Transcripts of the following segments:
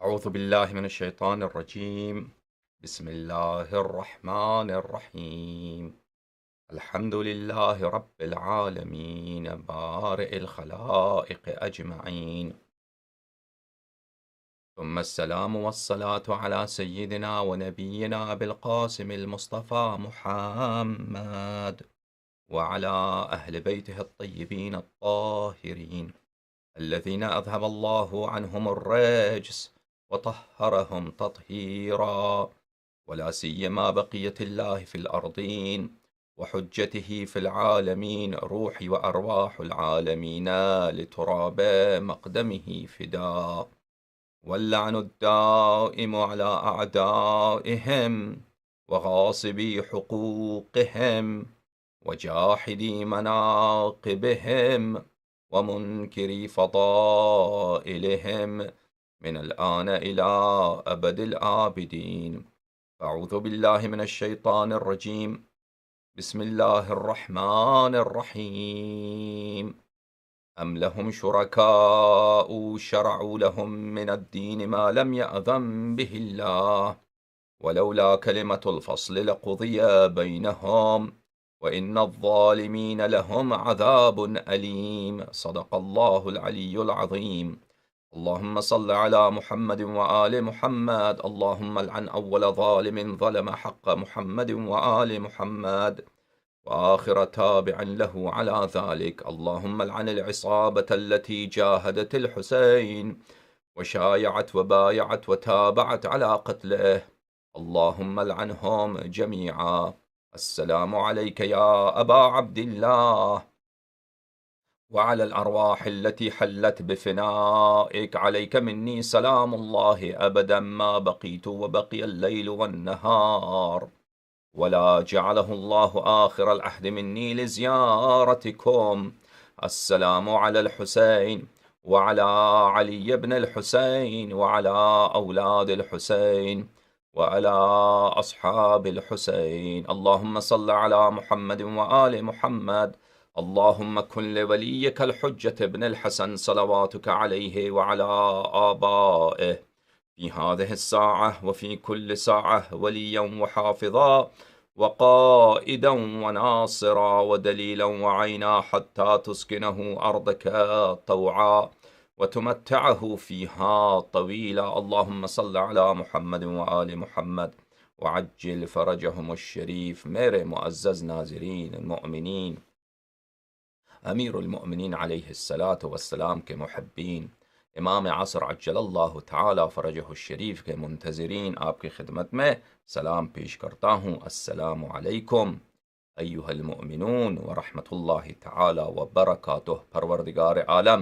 أعوذ بالله من الشيطان الرجيم. بسم الله الرحمن الرحيم. الحمد لله رب العالمين بارئ الخلائق أجمعين، ثم السلام والصلاة على سيدنا ونبينا أبي القاسم المصطفى محمد وعلى أهل بيته الطيبين الطاهرين الذين أذهب الله عنهم الرجس وطهرهم تطهيرا، ولا سيما بقية الله في الأرضين وحجته في العالمين، روحي وأرواح العالمين لتراب مقدمه فداء، واللعن الدائم على أعدائهم وغاصبي حقوقهم وجاحدي مناقبهم ومنكري فضائلهم من الآن إلى أبد الآبدين. أعوذ بالله من الشيطان الرجيم. بسم الله الرحمن الرحيم. أم لهم شركاء شرعوا لهم من الدين ما لم يأذن به الله، ولولا كلمة الفصل لقضي بينهم وإن الظالمين لهم عذاب أليم. صدق الله العلي العظيم. اللهم صل على محمد وآل محمد. اللهم العن أول ظالم ظلم حق محمد وآل محمد وآخر تابع له على ذلك. اللهم العن العصابة التي جاهدت الحسين وشايعت وبايعت وتابعت على قتله. اللهم العنهم جميعا. السلام عليك يا أبا عبد الله وعلى الأرواح التي حلت بفنائك. عليك مني سلام الله أبدا ما بقيت وبقي الليل والنهار، ولا جعله الله آخر العهد مني لزيارتكم. السلام على الحسين وعلى علي بن الحسين وعلى أولاد الحسين وعلى أصحاب الحسين. اللهم صل على محمد وآل محمد. اللهم كن لوليك الحجة بن الحسن صلواتك عليه وعلى آبائه في هذه الساعة وفي كل ساعة وليا وحافظا وقائدا وناصرا ودليلا وعينا، حتى تسكنه أرضك طوعا وتمتعه فيها طويلا. اللهم صل على محمد وآل محمد وعجل فرجهم الشريف. میرے معزز ناظرین المؤمنین، امیر المؤمنین علیہ الصلاۃ والسلام کے محبین، امام عصر عجل اللہ تعالی فرجہ الشریف کے منتظرین، آپ کی خدمت میں سلام پیش کرتا ہوں۔ السلام علیکم ایھا المؤمنون ورحمۃ اللہ تعالی وبرکاتہ۔ پروردگار عالم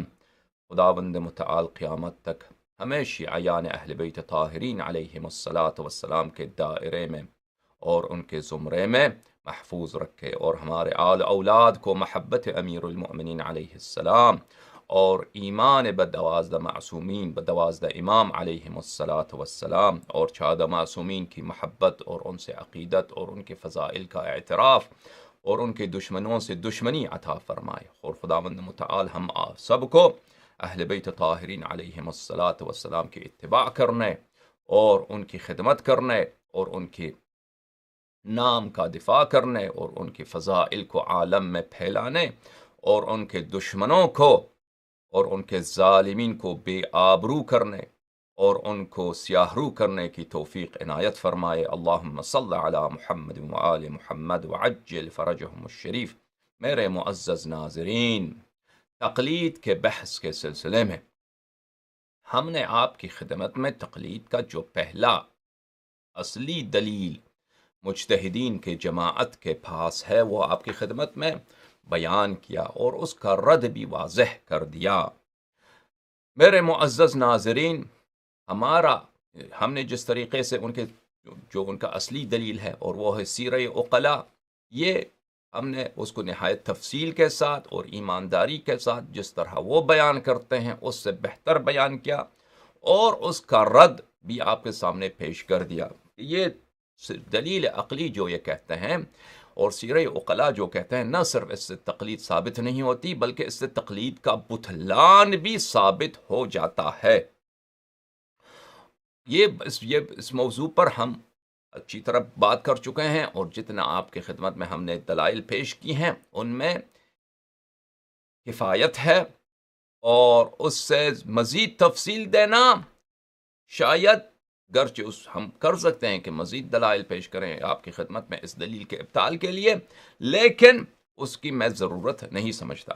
خداوند متعال قیامت تک ہمیں شیعیان اہل بیت طاہرین علیہم الصلاۃ والسلام کے دائرے میں اور ان کے زمرے میں محفوظ رکھے، اور ہمارے آل اولاد کو محبت امیر المؤمنین علیہ السلام اور ایمان بدوازدہ معصومین، بدوازدہ امام علیہم الصلاۃ والسلام اور چودہ معصومین کی محبت اور ان سے عقیدت اور ان کے فضائل کا اعتراف اور ان کے دشمنوں سے دشمنی عطا فرمائے۔ اور خداوند متعال ہم آپ سب کو اہل بیت طاہرین علیہم الصلاۃ والسلام کی اتباع کرنے اور ان کی خدمت کرنے اور ان کے نام کا دفاع کرنے اور ان کے فضائل کو عالم میں پھیلانے اور ان کے دشمنوں کو اور ان کے ظالمین کو بے آبرو کرنے اور ان کو سیاہ رو کرنے کی توفیق عنایت فرمائے۔ اللہم صل علی محمد وآل محمد وعجل فرجہم الشریف۔ میرے معزز ناظرین، تقلید کے بحث کے سلسلے میں ہم نے آپ کی خدمت میں تقلید کا جو پہلا اصلی دلیل مجتہدین کے جماعت کے پاس ہے وہ آپ کی خدمت میں بیان کیا اور اس کا رد بھی واضح کر دیا۔ میرے معزز ناظرین، ہم نے جس طریقے سے ان کا اصلی دلیل ہے اور وہ ہے سیرہ عقلاء، یہ ہم نے اس کو نہایت تفصیل کے ساتھ اور ایمانداری کے ساتھ جس طرح وہ بیان کرتے ہیں اس سے بہتر بیان کیا، اور اس کا رد بھی آپ کے سامنے پیش کر دیا۔ یہ دلیل عقلی جو یہ کہتے ہیں اور سیرہ عقلاء جو کہتے ہیں، نہ صرف اس سے تقلید ثابت نہیں ہوتی بلکہ اس سے تقلید کا بطلان بھی ثابت ہو جاتا ہے۔ یہ اس موضوع پر ہم اچھی طرح بات کر چکے ہیں، اور جتنا آپ کی خدمت میں ہم نے دلائل پیش کی ہیں ان میں کفایت ہے، اور اس سے مزید تفصیل دینا شاید گرچہ ہم کر سکتے ہیں کہ مزید دلائل پیش کریں آپ کی خدمت میں اس دلیل کے ابطال کے لیے، لیکن اس کی میں ضرورت نہیں سمجھتا۔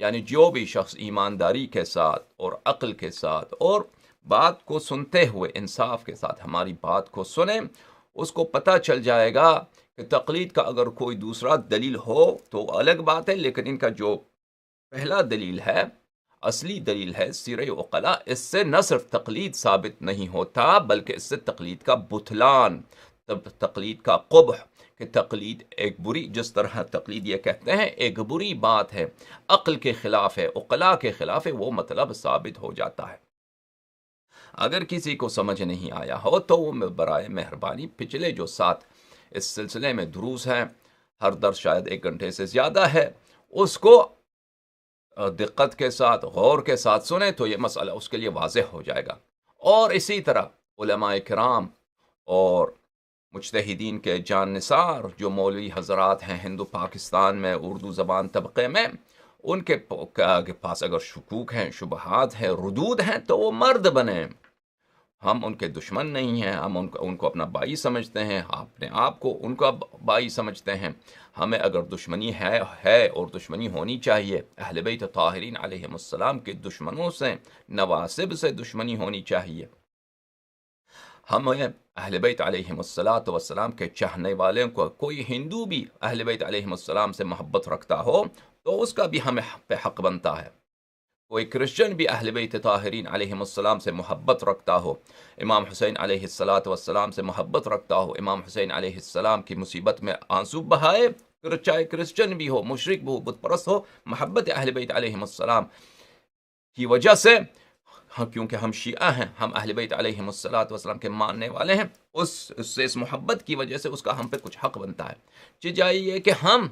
یعنی جو بھی شخص ایمانداری کے ساتھ اور عقل کے ساتھ اور بات کو سنتے ہوئے انصاف کے ساتھ ہماری بات کو سنے، اس کو پتہ چل جائے گا کہ تقلید کا اگر کوئی دوسرا دلیل ہو تو الگ بات ہے، لیکن ان کا جو پہلا دلیل ہے، اصلی دلیل ہے سیرہ عقلاء، اس سے نہ صرف تقلید ثابت نہیں ہوتا بلکہ اس سے تقلید کا بطلان، تقلید کا قبح، کہ تقلید ایک بری، جس طرح تقلید یہ کہتے ہیں ایک بری بات ہے، عقل کے خلاف ہے، عقلاء کے خلاف ہے، وہ مطلب ثابت ہو جاتا ہے۔ اگر کسی کو سمجھ نہیں آیا ہو تو وہ برائے مہربانی پچھلے جو 7 اس سلسلے میں دروس ہیں، ہر درس شاید 1 گھنٹے سے زیادہ ہے، اس کو دقت کے ساتھ غور کے ساتھ سنیں تو یہ مسئلہ اس کے لیے واضح ہو جائے گا۔ اور اسی طرح علماء کرام اور مجتہدین کے جان نثار جو مولوی حضرات ہیں ہندو پاکستان میں اردو زبان طبقے میں، ان کے پاس اگر شکوک ہیں، شبہات ہیں، ردود ہیں تو وہ مرد بنیں۔ ہم ان کے دشمن نہیں ہیں، ہم ان کو اپنا بھائی سمجھتے ہیں، اپنے آپ کو ان کا بھائی سمجھتے ہیں۔ ہمیں اگر دشمنی ہے اور دشمنی ہونی چاہیے، اہل بیت طاہرین علیہم السلام کے دشمنوں سے، نواسب سے دشمنی ہونی چاہیے۔ ہمیں اہل بیت علیہم السلام کے چاہنے والوں کو، کوئی ہندو بھی اہل بیت علیہم السلام سے محبت رکھتا ہو تو اس کا بھی ہمیں پہ حق بنتا ہے۔ کوئی کرسچن بھی اہل بیت طاہرین علیہم السلام سے محبت رکھتا ہو، امام حسین علیہ السلام سے محبت رکھتا ہو، امام حسین علیہ السلام کی مصیبت میں آنسو بہائے، چاہے کرسچن بھی ہو، مشرک بھی ہو، بت پرست ہو، محبت اہل بیت علیہم السلام کی وجہ سے، کیونکہ ہم شیعہ ہیں، ہم اہل بیت علیہم السلام کے ماننے والے ہیں، اس محبت کی وجہ سے اس کا ہم پہ کچھ حق بنتا ہے۔ چاہیے کہ ہم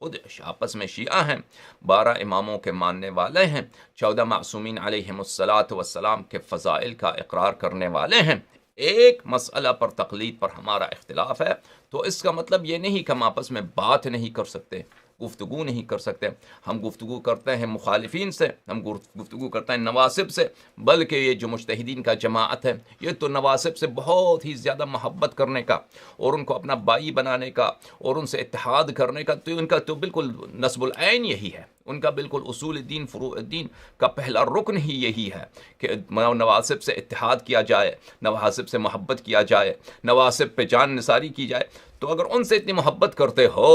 خود آپس میں شیعہ ہیں، 12 اماموں کے ماننے والے ہیں، 14 معصومین علیہم السلام کے فضائل کا اقرار کرنے والے ہیں، ایک مسئلہ پر تقلید پر ہمارا اختلاف ہے تو اس کا مطلب یہ نہیں کہ ہم آپس میں بات نہیں کر سکتے، گفتگو نہیں کر سکتے۔ ہم گفتگو کرتے ہیں مخالفین سے، ہم گفتگو کرتے ہیں نواسب سے، بلکہ یہ جو مجتہدین کا جماعت ہے یہ تو نواسب سے بہت ہی زیادہ محبت کرنے کا اور ان کو اپنا بھائی بنانے کا اور ان سے اتحاد کرنے کا، تو ان کا تو بالکل نصب العین یہی ہے، ان کا بالکل اصول الدین، فروع الدین کا پہلا رکن ہی یہی ہے کہ نواسب سے اتحاد کیا جائے، نواسب سے محبت کیا جائے، نواسب پہ جان نثاری کی جائے۔ تو اگر ان سے اتنی محبت کرتے ہو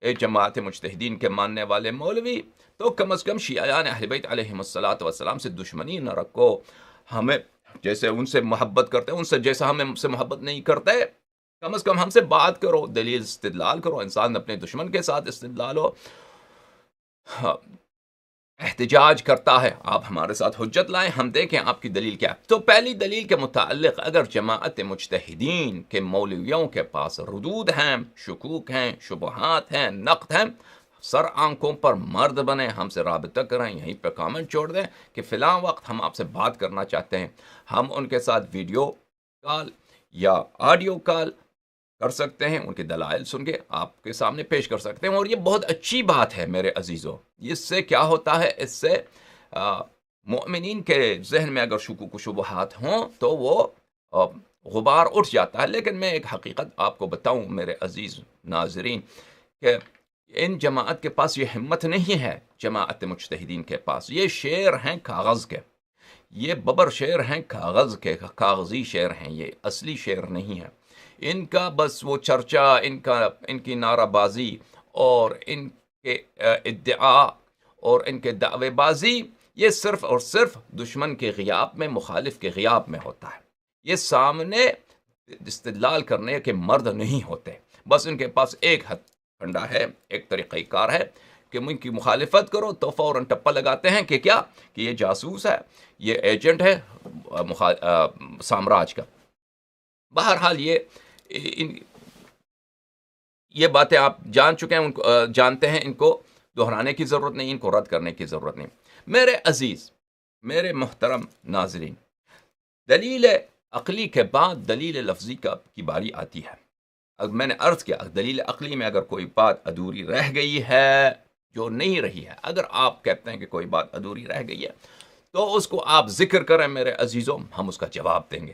اے جماعت مجتہدین کے ماننے والے مولوی، تو کم از کم شیعیان اہل بیت علیہم السلام سے دشمنی نہ رکھو۔ ہمیں جیسے ان سے محبت کرتے، ان سے جیسا ہم سے محبت نہیں کرتے، کم از کم ہم سے بات کرو، دلیل استدلال کرو۔ انسان اپنے دشمن کے ساتھ استدلال ہو احتجاج کرتا ہے، آپ ہمارے ساتھ حجت لائیں، ہم دیکھیں آپ کی دلیل کیا ہے۔ تو پہلی دلیل کے متعلق اگر جماعت مجتہدین کے مولویوں کے پاس ردود ہیں، شکوک ہیں، شبہات ہیں، نقد ہیں، سر آنکھوں پر مرد بنیں، ہم سے رابطہ کریں، یہیں پہ کامنٹ چھوڑ دیں کہ فلاں وقت ہم آپ سے بات کرنا چاہتے ہیں۔ ہم ان کے ساتھ ویڈیو کال یا آڈیو کال کر سکتے ہیں، ان کے دلائل سن کے آپ کے سامنے پیش کر سکتے ہیں، اور یہ بہت اچھی بات ہے میرے عزیزوں۔ اس سے کیا ہوتا ہے، اس سے مؤمنین کے ذہن میں اگر شکوک و شبہات ہوں تو وہ غبار اٹھ جاتا ہے۔ لیکن میں ایک حقیقت آپ کو بتاؤں میرے عزیز ناظرین کہ ان جماعت کے پاس یہ ہمت نہیں ہے، جماعت مجتہدین کے پاس یہ شعر ہیں کاغذ کے، یہ ببر شعر ہیں کاغذ کے، کاغذی شعر ہیں، یہ اصلی شعر نہیں ہے۔ ان کا بس وہ چرچا، ان کی نعرہ بازی اور ان کے ادعا اور ان کے دعوے بازی، یہ صرف اور صرف دشمن کے غیاب میں، مخالف کے غیاب میں ہوتا ہے۔ یہ سامنے استدلال کرنے کے مرد نہیں ہوتے، بس ان کے پاس ایک ہتھ کنڈا ہے، ایک طریقہ کار ہے کہ ان کی مخالفت کرو تو فوراً ٹپا لگاتے ہیں کہ کیا، کہ یہ جاسوس ہے، یہ ایجنٹ ہے سامراج کا۔ بہرحال یہ باتیں آپ جان چکے ہیں، ان کو جانتے ہیں، ان کو دہرانے کی ضرورت نہیں، ان کو رد کرنے کی ضرورت نہیں۔ میرے عزیز، میرے محترم ناظرین، دلیل عقلی کے بعد دلیل لفظی کی باری آتی ہے. اب میں نے عرض کیا دلیل عقلی میں اگر کوئی بات ادھوری رہ گئی ہے جو نہیں رہی ہے، اگر آپ کہتے ہیں کہ کوئی بات ادھوری رہ گئی ہے تو اس کو آپ ذکر کریں میرے عزیزوں، ہم اس کا جواب دیں گے.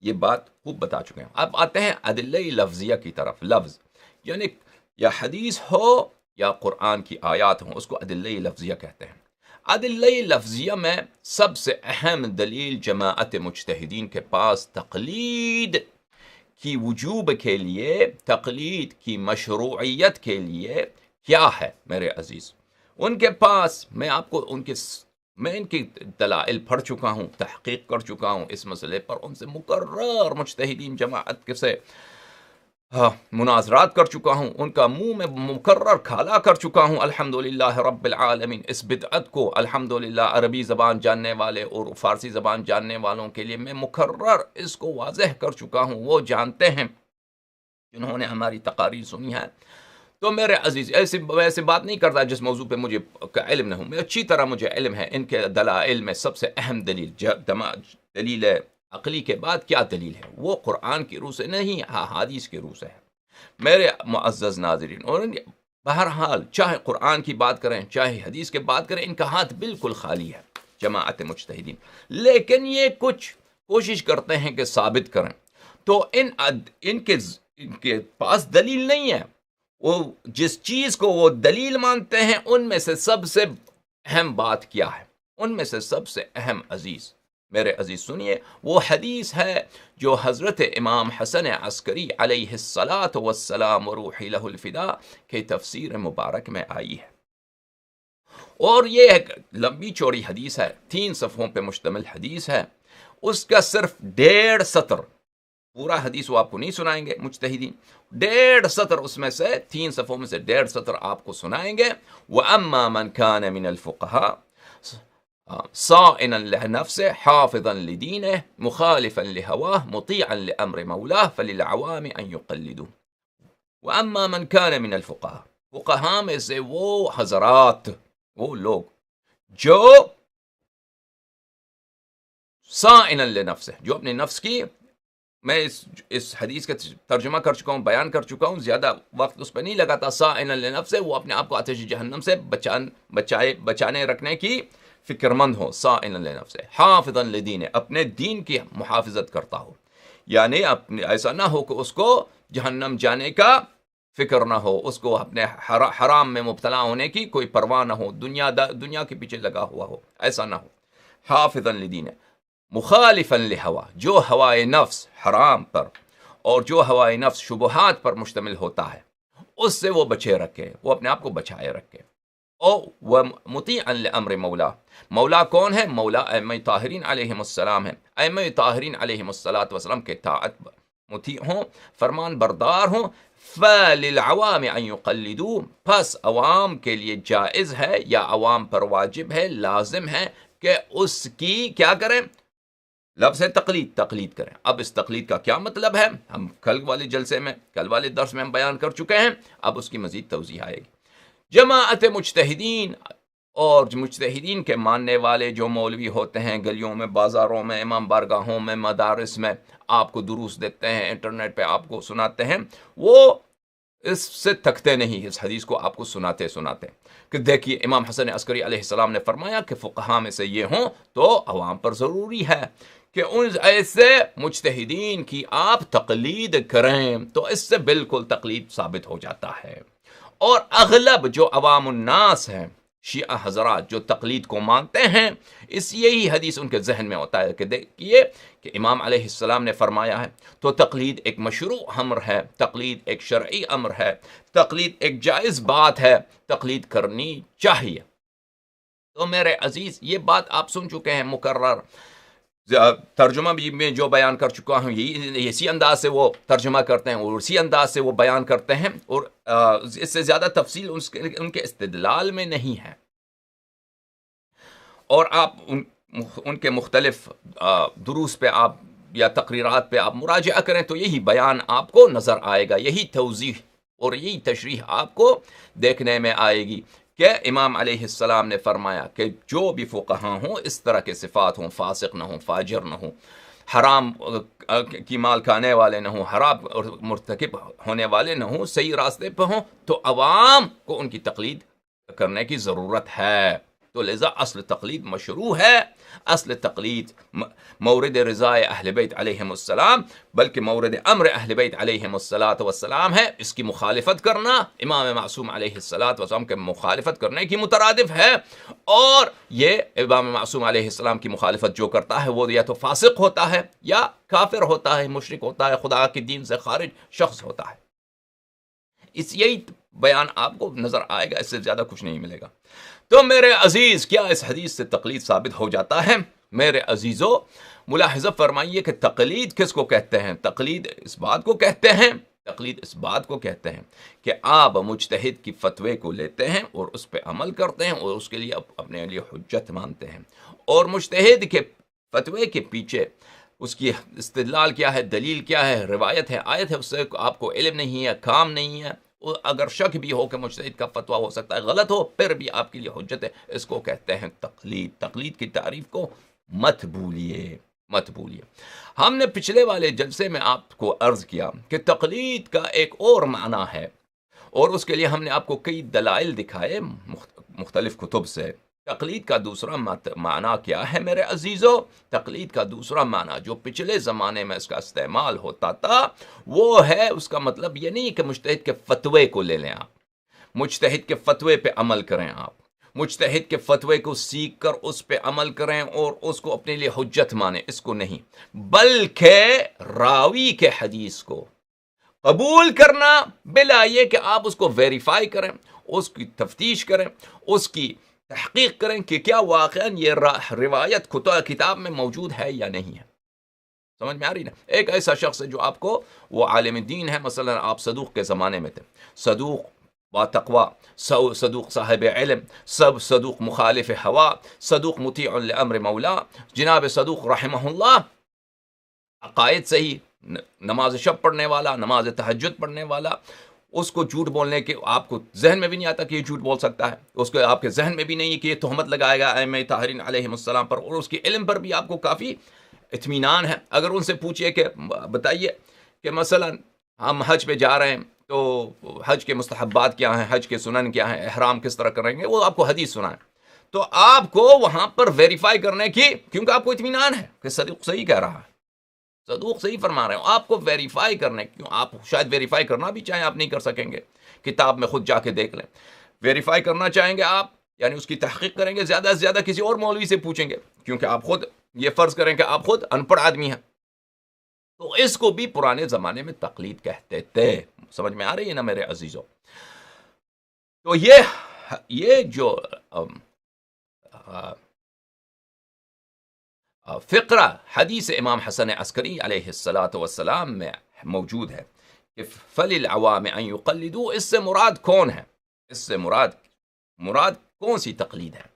یہ بات خوب بتا چکے ہیں. اب آتے ہیں ادلہ لفظیہ کی طرف. لفظ یعنی یا حدیث ہو یا قرآن کی آیات ہوں، اس کو ادلہ لفظیہ کہتے ہیں. ادلہ لفظیہ میں سب سے اہم دلیل جماعت مجتہدین کے پاس تقلید کی وجوب کے لیے، تقلید کی مشروعیت کے لیے کیا ہے میرے عزیز. ان کے پاس میں ان کی دلائل پڑھ چکا ہوں، تحقیق کر چکا ہوں اس مسئلے پر. ان سے مقرر مجتہدین جماعت سے مناظرات کر چکا ہوں، ان کا منہ میں مقرر کھالا کر چکا ہوں. الحمدللہ رب العالمین. اس بدعت کو الحمدللہ عربی زبان جاننے والے اور فارسی زبان جاننے والوں کے لیے میں مقرر اس کو واضح کر چکا ہوں. وہ جانتے ہیں جنہوں نے ہماری تقاریر سنی ہے. تو میرے عزیز ایسی بات نہیں کرتا جس موضوع پہ مجھے علم نہ ہو. میں اچھی طرح مجھے علم ہے. ان کے دلائل میں سب سے اہم دلیل عقلی کے بعد کیا دلیل ہے؟ وہ قرآن کی روح سے نہیں، حدیث کی روح سے ہے میرے معزز ناظرین. اور بہرحال چاہے قرآن کی بات کریں چاہے حدیث کی بات کریں، ان کا ہاتھ بالکل خالی ہے جماعت مجتہدین. لیکن یہ کچھ کوشش کرتے ہیں کہ ثابت کریں، تو ان کے پاس دلیل نہیں ہے. وہ جس چیز کو وہ دلیل مانتے ہیں ان میں سے سب سے اہم بات کیا ہے؟ ان میں سے سب سے اہم عزیز میرے عزیز سنیے، وہ حدیث ہے جو حضرت امام حسن عسکری علیہ السلام وروحی لہ الفدا کے تفسیر مبارک میں آئی ہے. اور یہ ایک لمبی چوڑی حدیث ہے، 3 صفحوں پہ مشتمل حدیث ہے. اس کا صرف 1.5 سطر، پورا حدیث وہ آپ کو نہیں سنائیں گے مجتہدین. 1.5 سطر اس میں سے 3 صفحوں میں سے 1.5 سطر آپ کو سنائیں گے. وَأَمَّا مَنْ كَانَ مِنَ الْفُقَهَاءِ صَائِنًا لِنَفْسِهِ حَافِظًا لِدِينِهِ مُخَالِفًا لِهَوَاهِ مُطِيعًا لِأَمْرِ مَوْلَاهِ فَلِلْعَوَامِ أَن يُقَلِّدُوهُ. وَأَمَّا مَنْ كَانَ مِنَ الْفُقَهَاءِ، فقہاء میں سے وہ حضرات، وہ لوگ جو صَائِنًا لِنَفْسِهِ، جو اپنے نفس کی، میں اس حدیث کا ترجمہ کر چکا ہوں، بیان کر چکا ہوں، زیادہ وقت اس پہ نہیں لگاتا. صَائِنًا لِنَفْسِهِ، وہ اپنے آپ کو آتش جہنم سے بچانے رکھنے کی فکر مند ہو. صَائِنًا لِنَفْسِهِ حَافِظًا لِدِينِهِ، اپنے دین کی محافظت کرتا ہو. یعنی ایسا نہ ہو کہ اس کو جہنم جانے کا فکر نہ ہو، اس کو اپنے حرام میں مبتلا ہونے کی کوئی پرواہ نہ ہو، دنیا کے پیچھے لگا ہوا ہو، ایسا نہ ہو. حافظاً لدینہ مخالفاً لہوا، جو ہوائے نفس حرام پر اور جو ہوائے نفس شبہات پر مشتمل ہوتا ہے اس سے وہ بچے رکھے، وہ اپنے آپ کو بچائے رکھے. وہ مطیعاً لامر مولا، مولا کون ہے؟ مولا ائمہ طاہرین علیہم السلام ہے. ائمہ طاہرین علیہم السلام کے طاعت مطیع ہوں، فرمان بردار ہوں. فَلِلْعَوَامِ أَن يُقَلِّدُوا، پس عوام کے لیے جائز ہے یا عوام پر واجب ہے، لازم ہے کہ اس کی کیا کریں؟ لفظ ہے تقلید کریں. اب اس تقلید کا کیا مطلب ہے؟ ہم کل والے درس میں ہم بیان کر چکے ہیں، اب اس کی مزید توضیح آئے گی. جماعت مجتہدین اور مجتہدین کے ماننے والے جو مولوی ہوتے ہیں، گلیوں میں، بازاروں میں، امام بارگاہوں میں، مدارس میں آپ کو دروس دیتے ہیں، انٹرنیٹ پہ آپ کو سناتے ہیں، وہ اس سے تھکتے نہیں اس حدیث کو آپ کو سناتے کہ دیکھیے امام حسن عسکری علیہ السلام نے فرمایا کہ فقہاء میں سے یہ ہوں تو عوام پر ضروری ہے کہ ان ایسے مجتہدین کی آپ تقلید کریں. تو اس سے بالکل تقلید ثابت ہو جاتا ہے. اور اغلب جو عوام الناس ہیں، شیعہ حضرات جو تقلید کو مانتے ہیں، یہی حدیث ان کے ذہن میں ہوتا ہے کہ دیکھیے کہ امام علیہ السلام نے فرمایا ہے تو تقلید ایک مشروع امر ہے، تقلید ایک شرعی امر ہے، تقلید ایک جائز بات ہے، تقلید کرنی چاہیے. تو میرے عزیز یہ بات آپ سن چکے ہیں مکرر. ترجمہ بھی میں جو بیان کر چکا ہوں اسی انداز سے وہ ترجمہ کرتے ہیں اور اسی انداز سے وہ بیان کرتے ہیں، اور اس سے زیادہ تفصیل ان کے استدلال میں نہیں ہے. اور آپ ان کے مختلف دروس پہ آپ یا تقریرات پہ آپ مراجعہ کریں تو یہی بیان آپ کو نظر آئے گا، یہی توضیح اور یہی تشریح آپ کو دیکھنے میں آئے گی کہ امام علیہ السلام نے فرمایا کہ جو بھی فقہاء ہوں اس طرح کے صفات ہوں، فاسق نہ ہوں، فاجر نہ ہوں، حرام کی مال کھانے والے نہ ہوں، حرام اور مرتکب ہونے والے نہ ہوں، صحیح راستے پہ ہوں، تو عوام کو ان کی تقلید کرنے کی ضرورت ہے. تو لذا اصل تقلید مشروع ہے. اصل تقلید مورد رضا اہل بیت علیہم السلام بلکہ مورد امر اہل بیت علیہم السلام ہے. اس کی مخالفت کرنا امام معصوم علیہ السلام کے مخالفت کرنے کی مترادف ہے. اور یہ امام معصوم علیہ السلام کی مخالفت جو کرتا ہے وہ یا تو فاسق ہوتا ہے یا کافر ہوتا ہے، مشرک ہوتا ہے، خدا کے دین سے خارج شخص ہوتا ہے. یہی بیان آپ کو نظر آئے گا، اس سے زیادہ کچھ نہیں ملے گا. تو میرے عزیز، کیا اس حدیث سے تقلید ثابت ہو جاتا ہے؟ میرے عزیزو، ملاحظہ فرمائیے کہ تقلید کس کو کہتے ہیں؟ تقلید اس بات کو کہتے ہیں، تقلید اس بات کو کہتے ہیں کہ آپ مجتہد کی فتوے کو لیتے ہیں اور اس پہ عمل کرتے ہیں اور اس کے لیے اپنے لیے حجت مانتے ہیں. اور مجتہد کے فتوے کے پیچھے اس کی استدلال کیا ہے، دلیل کیا ہے، روایت ہے، آیت ہے، اس سے آپ کو علم نہیں ہے، کام نہیں ہے. اگر شک بھی ہو کہ مجتہد کا فتویٰ ہو سکتا ہے غلط ہو، پھر بھی آپ کے لیے حجت ہے. اس کو کہتے ہیں تقلید. تقلید کی تعریف کو مت بھولیے، مت بھولیے. ہم نے پچھلے والے جلسے میں آپ کو عرض کیا کہ تقلید کا ایک اور معنی ہے، اور اس کے لیے ہم نے آپ کو کئی دلائل دکھائے مختلف کتب سے. تقلید کا دوسرا معنی کیا ہے میرے عزیزو؟ تقلید کا دوسرا معنی جو پچھلے زمانے میں اس کا استعمال ہوتا تھا وہ ہے، اس کا مطلب یہ نہیں کہ مجتہد کے فتوے کو لے لیں، آپ مجتہد کے فتوے پہ عمل کریں، آپ مجتہد کے فتوے کو سیکھ کر اس پہ عمل کریں اور اس کو اپنے لیے حجت مانیں. اس کو نہیں، بلکہ راوی کے حدیث کو قبول کرنا بلا یہ کہ آپ اس کو ویریفائی کریں، اس کی تفتیش کریں، اس کی تحقیق کریں کہ کیا واقعاً یہ روایت کتاب میں موجود ہے یا نہیں ہے. سمجھ میں آ رہی نا؟ ایک ایسا شخص ہے جو آپ کو وہ عالم دین ہے، مثلا آپ صدوق کے زمانے میں تھے، صدوق با تقوی، صدوق صاحب علم، صدوق مخالف ہوا، صدوق مطیع لامر مولا، جناب صدوق رحمہ اللہ، عقائد صحیح، نماز شب پڑھنے والا، نماز تہجد پڑھنے والا. اس کو جھوٹ بولنے کے آپ کو ذہن میں بھی نہیں آتا کہ یہ جھوٹ بول سکتا ہے، اس کو آپ کے ذہن میں بھی نہیں ہے کہ یہ تہمت لگائے گا ائمہ طاہرین علیہم السلام پر، اور اس کے علم پر بھی آپ کو کافی اطمینان ہے. اگر ان سے پوچھئے کہ بتائیے کہ مثلا ہم حج پہ جا رہے ہیں تو حج کے مستحبات کیا ہیں، حج کے سنن کیا ہیں، احرام کس طرح کریں گے، وہ آپ کو حدیث سنائیں، تو آپ کو وہاں پر ویریفائی کرنے کی، کیونکہ آپ کو اطمینان ہے کہ صدوق صحیح کہہ رہا ہے، صدوق صحیح فرما رہے ہوں، آپ کو ویریفائی کرنے، کیوں آپ شاید ویریفائی کرنا بھی چاہیں، آپ نہیں کر سکیں گے، کتاب میں خود جا کے دیکھ لیں. ویریفائی کرنا چاہیں گے آپ، یعنی اس کی تحقیق کریں گے، زیادہ سے زیادہ کسی اور مولوی سے پوچھیں گے، کیونکہ آپ خود یہ فرض کریں کہ آپ خود ان پڑھ آدمی ہیں. تو اس کو بھی پرانے زمانے میں تقلید کہتے تھے. سمجھ میں آ رہی ہے نا میرے عزیزوں؟ تو یہ جو فقرہ حدیث امام حسن عسکری علیہ السلام میں موجود ہے کہ فَلِلْعَوَامِ أَن يُقَلِّدُوا، اس سے مراد کون ہے؟ اس سے مراد کون سی تقلید ہے؟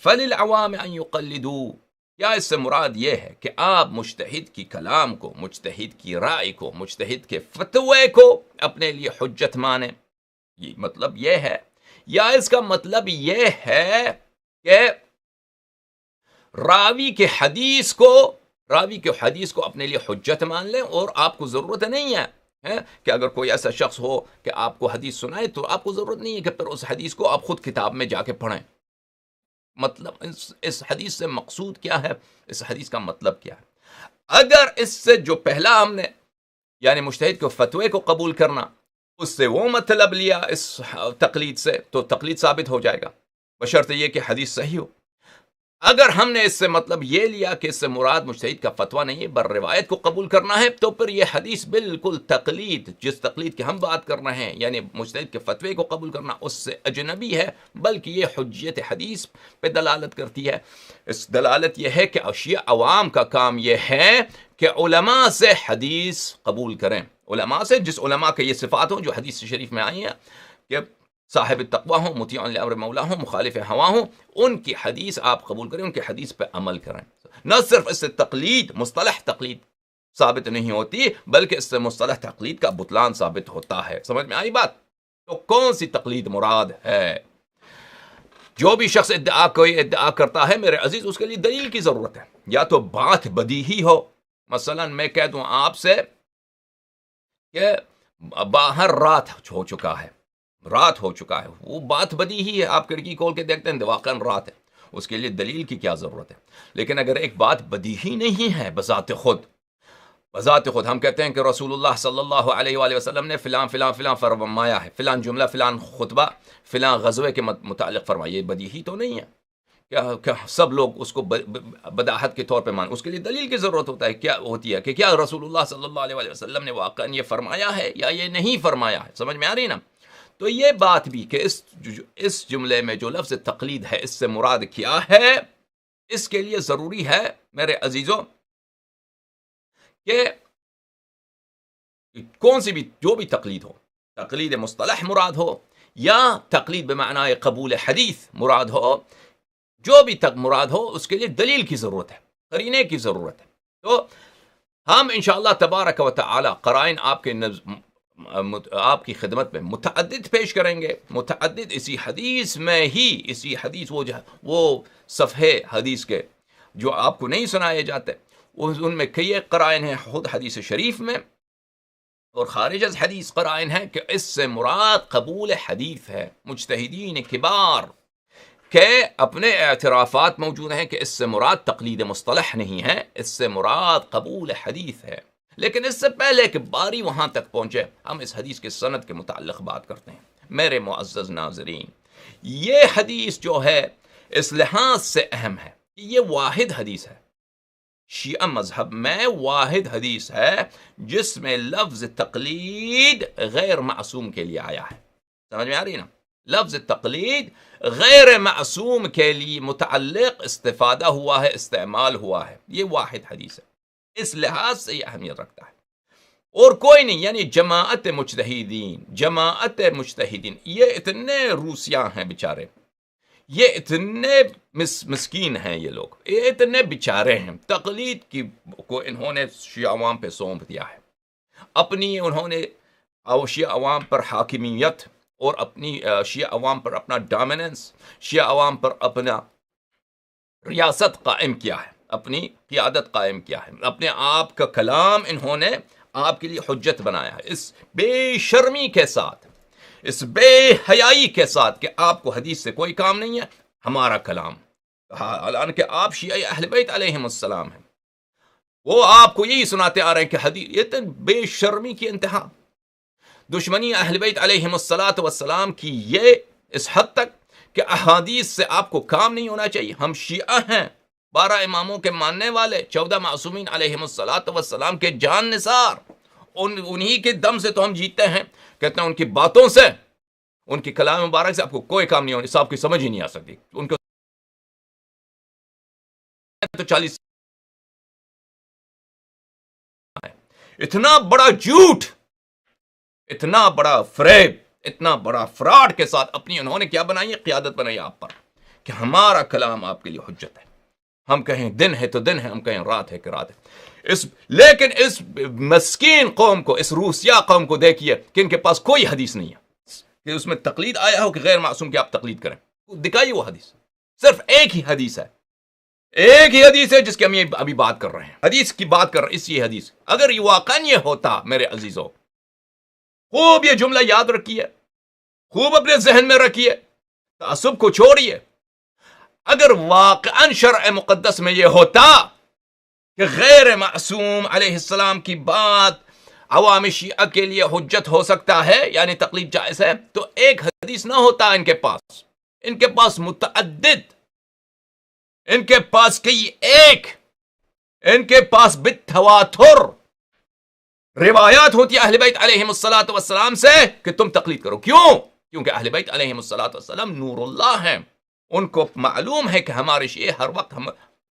فَلِلْعَوَامِ أَن يُقَلِّدُوا، کیا اس سے مراد یہ ہے کہ آپ مجتہد کی کلام کو، مجتہد کی رائے کو، مجتہد کے فتوے کو اپنے لیے حجت مانیں؟ یہ مطلب یہ ہے، یا اس کا مطلب یہ ہے کہ راوی کے حدیث کو اپنے لیے حجت مان لیں، اور آپ کو ضرورت نہیں ہے کہ اگر کوئی ایسا شخص ہو کہ آپ کو حدیث سنائے تو آپ کو ضرورت نہیں ہے کہ پھر اس حدیث کو آپ خود کتاب میں جا کے پڑھیں. مطلب اس حدیث سے مقصود کیا ہے؟ اس حدیث کا مطلب کیا ہے؟ اگر اس سے جو پہلا ہم نے یعنی مجتہد کے فتوے کو قبول کرنا، اس سے وہ مطلب لیا اس تقلید سے، تو تقلید ثابت ہو جائے گا، بشرط یہ کہ حدیث صحیح ہو. اگر ہم نے اس سے مطلب یہ لیا کہ اس سے مراد مجتہد کا فتویٰ نہیں ہے، بر روایت کو قبول کرنا ہے، تو پھر یہ حدیث بالکل تقلید، جس تقلید کی ہم بات کر رہے ہیں، یعنی مجتہد کے فتوے کو قبول کرنا، اس سے اجنبی ہے، بلکہ یہ حجیت حدیث پہ دلالت کرتی ہے. اس دلالت یہ ہے کہ اشیاء عوام کا کام یہ ہے کہ علماء سے حدیث قبول کریں، علماء سے، جس علماء کے یہ صفات ہوں جو حدیث شریف میں آئی ہیں کہ صاحب تقوی ہوں، مطیع لامر مولا ہوں، مخالف ہوا ہوں، ان کی حدیث آپ قبول کریں، ان کی حدیث پہ عمل کریں. نہ صرف اس سے تقلید، مصطلح تقلید ثابت نہیں ہوتی، بلکہ اس سے مصطلح تقلید کا بطلان ثابت ہوتا ہے. سمجھ میں آئی بات؟ تو کون سی تقلید مراد ہے؟ جو بھی شخص کوئی ادعا کرتا ہے میرے عزیز، اس کے لیے دلیل کی ضرورت ہے. یا تو بات بدیہی ہو، مثلا میں کہہ دوں آپ سے کہ باہر رات ہو چکا ہے، وہ بات بدی ہی ہے، آپ کھڑکی کھول کے دیکھتے ہیں واقعا رات ہے، اس کے لیے دلیل کی کیا ضرورت ہے؟ لیکن اگر ایک بات بدی ہی نہیں ہے بذات خود ہم کہتے ہیں کہ رسول اللہ صلی اللہ علیہ وآلہ وسلم نے فلاں فلاں فلاں فرمایا ہے، فلاں جملہ فلاں خطبہ فلاں غزوے کے متعلق فرمایا، یہ بدی ہی تو نہیں ہے کیا سب لوگ اس کو بداحت کے طور پہ مان؟ اس کے لیے دلیل کی ضرورت ہوتی ہے کہ کیا رسول اللہ صلی اللہ علیہ وآلہ وسلم نے واقعا یہ فرمایا ہے یا یہ نہیں فرمایا ہے؟ سمجھ میں آ رہی نا؟ تو یہ بات بھی کہ اس جملے میں جو لفظ تقلید ہے اس سے مراد کیا ہے، اس کے لیے ضروری ہے میرے عزیزوں کہ کون سی بھی جو بھی تقلید ہو، تقلید مصطلح مراد ہو یا تقلید بمعنی قبول حدیث مراد ہو، جو بھی تک مراد ہو اس کے لیے دلیل کی ضرورت ہے، قرینے کی ضرورت ہے. تو ہم انشاءاللہ تبارک و تعالی قرائن آپ کی خدمت میں متعدد پیش کریں گے، متعدد اسی حدیث میں ہی، اسی حدیث وہ صفحے حدیث کے جو آپ کو نہیں سنائے جاتے، ان میں کئی قرائن ہیں خود حدیث شریف میں، اور خارج از حدیث قرائن ہیں کہ اس سے مراد قبول حدیث ہے. مجتہدین کبار کہ اپنے اعترافات موجود ہیں کہ اس سے مراد تقلید مصطلح نہیں ہے، اس سے مراد قبول حدیث ہے. لیکن اس سے پہلے کہ باری وہاں تک پہنچے، ہم اس حدیث کے سند کے متعلق بات کرتے ہیں. میرے معزز ناظرین، یہ حدیث جو ہے اس لحاظ سے اہم ہے کہ یہ واحد حدیث ہے، شیعہ مذہب میں واحد حدیث ہے جس میں لفظ تقلید غیر معصوم کے لیے آیا ہے. سمجھ میں آ رہی نا؟ لفظ تقلید غیر معصوم کے لیے متعلق استفادہ ہوا ہے، استعمال ہوا ہے. یہ واحد حدیث ہے، اس لحاظ سے یہ اہمیت رکھتا ہے. اور کوئی نہیں، یعنی جماعت مجتہدین یہ اتنے روسیاں ہیں بیچارے، یہ اتنے مسکین ہیں، یہ لوگ یہ اتنے بیچارے ہیں، تقلید کی کو انہوں نے شیعہ عوام پہ سونپ دیا ہے، اپنی انہوں نے شیعہ عوام پر حاکمیت اور اپنی شیعہ عوام پر اپنا ڈومیننس، شیعہ عوام پر اپنا ریاست قائم کیا ہے، اپنی قیادت قائم کیا ہے، اپنے آپ کا کلام انہوں نے آپ کے لیے حجت بنایا ہے، اس بے شرمی کے ساتھ، اس بے حیائی کے ساتھ کہ آپ کو حدیث سے کوئی کام نہیں ہے، ہمارا کلام، حالانکہ آپ شیعہ اہل بیت علیہم السلام ہیں، وہ آپ کو یہی سناتے آ رہے ہیں کہ حدیث، یہ بے شرمی کی انتہا، دشمنی اہل بیت علیہم السلام کی یہ اس حد تک کہ احادیث سے آپ کو کام نہیں ہونا چاہیے. ہم شیعہ ہیں، 12 اماموں کے ماننے والے، 14 معصومین علیہم السلام کے جان نثار، انہی کے دم سے تو ہم جیتے ہیں. کہتے ہیں ان کی باتوں سے، ان کی کلام مبارک سے آپ کو کوئی کام نہیں ہونا، صاحب کی سمجھ ہی نہیں آ سکتی. ان کو تو 40 اتنا بڑا جھوٹ، اتنا بڑا فریب، اتنا بڑا فراڈ کے ساتھ اپنی انہوں نے کیا بنائی ہے؟ قیادت بنائی آپ پر کہ ہمارا کلام آپ کے لیے حجت ہے. ہم کہیں دن ہے تو دن ہے، ہم کہیں رات ہے کہ رات ہے. لیکن اس مسکین قوم کو، اس روسیا قوم کو دیکھیے کہ ان کے پاس کوئی حدیث نہیں ہے کہ اس میں تقلید آیا ہو کہ غیر معصوم کی آپ تقلید کریں. دکھائیے وہ حدیث، صرف ایک ہی حدیث ہے، ایک ہی حدیث ہے جس کی ہم یہ ابھی بات کر رہے ہیں، حدیث کی بات کر رہے ہیں. اس یہ حدیث اگر یہ واقعا یہ ہوتا، میرے عزیزوں، خوب یہ جملہ یاد رکھیے، خوب اپنے ذہن میں رکھیے، تعصب کو چھوڑیے. اگر واقعا شرع مقدس میں یہ ہوتا کہ غیر معصوم علیہ السلام کی بات عوام شیعہ کے لیے حجت ہو سکتا ہے، یعنی تقلید جائز ہے، تو ایک حدیث نہ ہوتا ان کے پاس. ان کے پاس متعدد، ان کے پاس کئی ایک، ان کے پاس بالتواتر روایات ہوتی ہے اہل بیت علیہم السلام سے کہ تم تقلید کرو. کیوں؟ کیونکہ اہل بیت علیہم السلام نور اللہ ہیں. ان کو معلوم ہے کہ ہمارے شیعہ ہر وقت، ہم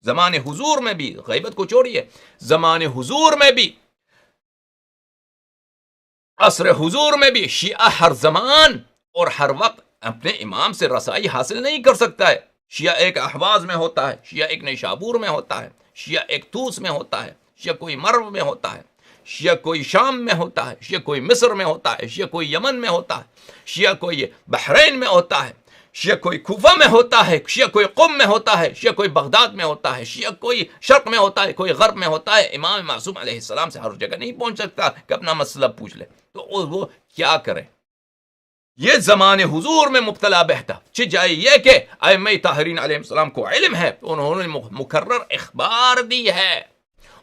زمان حضور میں بھی، غیبت کو چھوڑیے، زمان حضور میں بھی، عصر حضور میں بھی، شیعہ ہر زمان اور ہر وقت اپنے امام سے رسائی حاصل نہیں کر سکتا ہے. شیعہ ایک احواز میں ہوتا ہے، شیعہ ایک نیشابور میں ہوتا ہے، شیعہ ایک طوس میں ہوتا ہے، شیعہ کوئی مرو میں ہوتا ہے، شیعہ کوئی شام میں ہوتا ہے، شیعہ کوئی مصر میں ہوتا ہے، شیعہ کوئی یمن میں ہوتا ہے، شیعہ کوئی بحرین میں ہوتا ہے، شیعہ کوئی کوفہ میں ہوتا ہے، شیعہ کوئی قم میں ہوتا ہے، شیعہ کوئی بغداد میں ہوتا ہے، شیعہ کوئی شرق میں ہوتا ہے، کوئی غرب میں ہوتا ہے، امام معصوم علیہ السلام سے ہر جگہ نہیں پہنچ سکتا کہ اپنا مسئلہ پوچھ لے، تو وہ کیا کرے؟ یہ زمان حضور میں مبتلا بہتا جائے یہ کہ ائمہ طاہرین علیہ السلام کو علم ہے، انہوں نے مکرر اخبار دی ہے،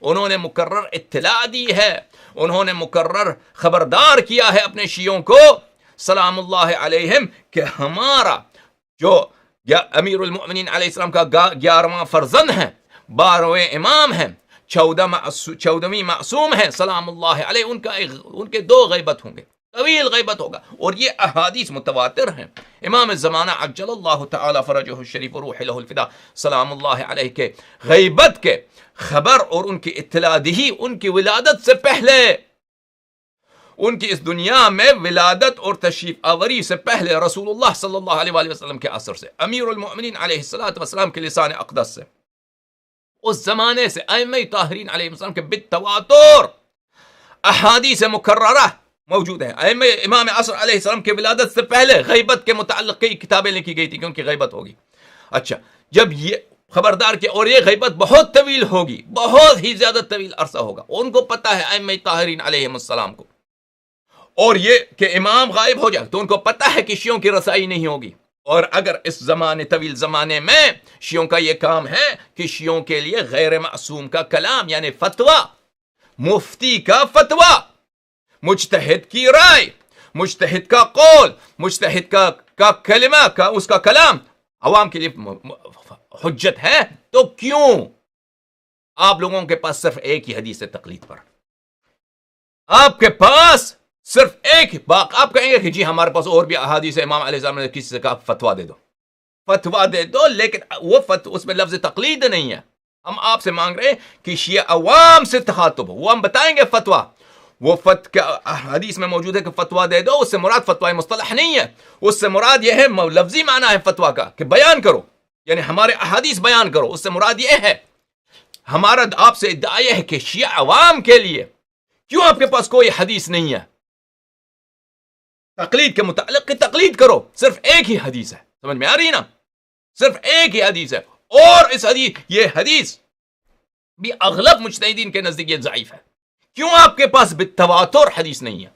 انہوں نے مکرر اطلاع دی ہے، انہوں نے مکرر خبردار کیا ہے اپنے شیعوں کو سلام اللہ علیہم کہ ہمارا جو امیر المؤمنین علیہ السلام کا 11واں فرزند ہے، 12ویں امام ہیں، 14ویں معصوم ہیں سلام اللہ علیہ، ان کے 2 غیبت ہوں گے، طویل غیبت ہوگا، اور یہ احادیث متواتر ہیں۔ امام الزمانہ عجل اللہ تعالی فرجہ الشریف روح لہ الفدا سلام اللہ علیہ کے غیبت کے خبر اور ان کی اطلاع دہی ان کی ولادت سے پہلے، ان کی اس دنیا میں ولادت اور تشریف آوری سے پہلے، رسول اللہ صلی اللہ علیہ وآلہ وسلم کے اثر سے، امیر المؤمنین علیہ السلام کے لسان اقدس سے، اس زمانے سے ائمہ طاہرین علیہ السلام کے بالتواتر احادیث مکررہ موجود ہیں۔ امام عصر علیہ السلام کے ولادت سے پہلے غیبت کے متعلق کئی کتابیں لکھی گئی تھی کیونکہ غیبت ہوگی۔ اچھا، جب یہ خبردار کہ اور یہ غیبت بہت طویل ہوگی، بہت ہی زیادہ طویل عرصہ ہوگا، ان کو پتہ ہے ائمہ طاہرین علیہ السلام کو، اور یہ کہ امام غائب ہو جائے تو ان کو پتہ ہے کہ شیعوں کی رسائی نہیں ہوگی، اور اگر اس طویل زمانے میں شیعوں کا یہ کام ہے کہ شیعوں کے لیے غیر معصوم کا کلام یعنی فتویٰ، مفتی کا فتویٰ، مجتہد کی رائے، مجتہد کا قول، مجتہد کا کلمہ کا اس کا کلام عوام کے لیے حجت ہے، تو کیوں آپ لوگوں کے پاس صرف ایک ہی حدیث تقلید پر، آپ کے پاس صرف ایک باق، آپ کہیں گے کہ جی ہمارے پاس اور بھی احادیث امام علیہ السلام نے کسی سے کہا فتویٰ دے دو، فتویٰ دے دو، لیکن وہ اس میں لفظ تقلید نہیں ہے۔ ہم آپ سے مانگ رہے ہیں کہ شیعہ عوام سے تخاطب ہو، وہ ہم بتائیں گے فتویٰ، وہ حدیث میں موجود ہے کہ فتویٰ دے دو، اس سے مراد فتویٰ مصطلح نہیں ہے، اس سے مراد یہ ہے لفظی معنی ہے فتویٰ کا کہ بیان کرو، یعنی ہمارے احادیث بیان کرو، اس سے مراد یہ ہے۔ ہمارا آپ سے ادعا یہ ہے کہ شیعہ عوام کے لیے کیوں آپ کے پاس کوئی حدیث نہیں ہے تقلید کے متعلق کہ تقلید کرو، صرف ایک ہی حدیث ہے، سمجھ میں آ رہی نا، صرف ایک ہی حدیث ہے، اور اس یہ حدیث بھی اغلب مجتہدین کے نزدیک یہ ضعیف ہے۔ کیوں آپ کے پاس بالتواتر حدیث نہیں ہے؟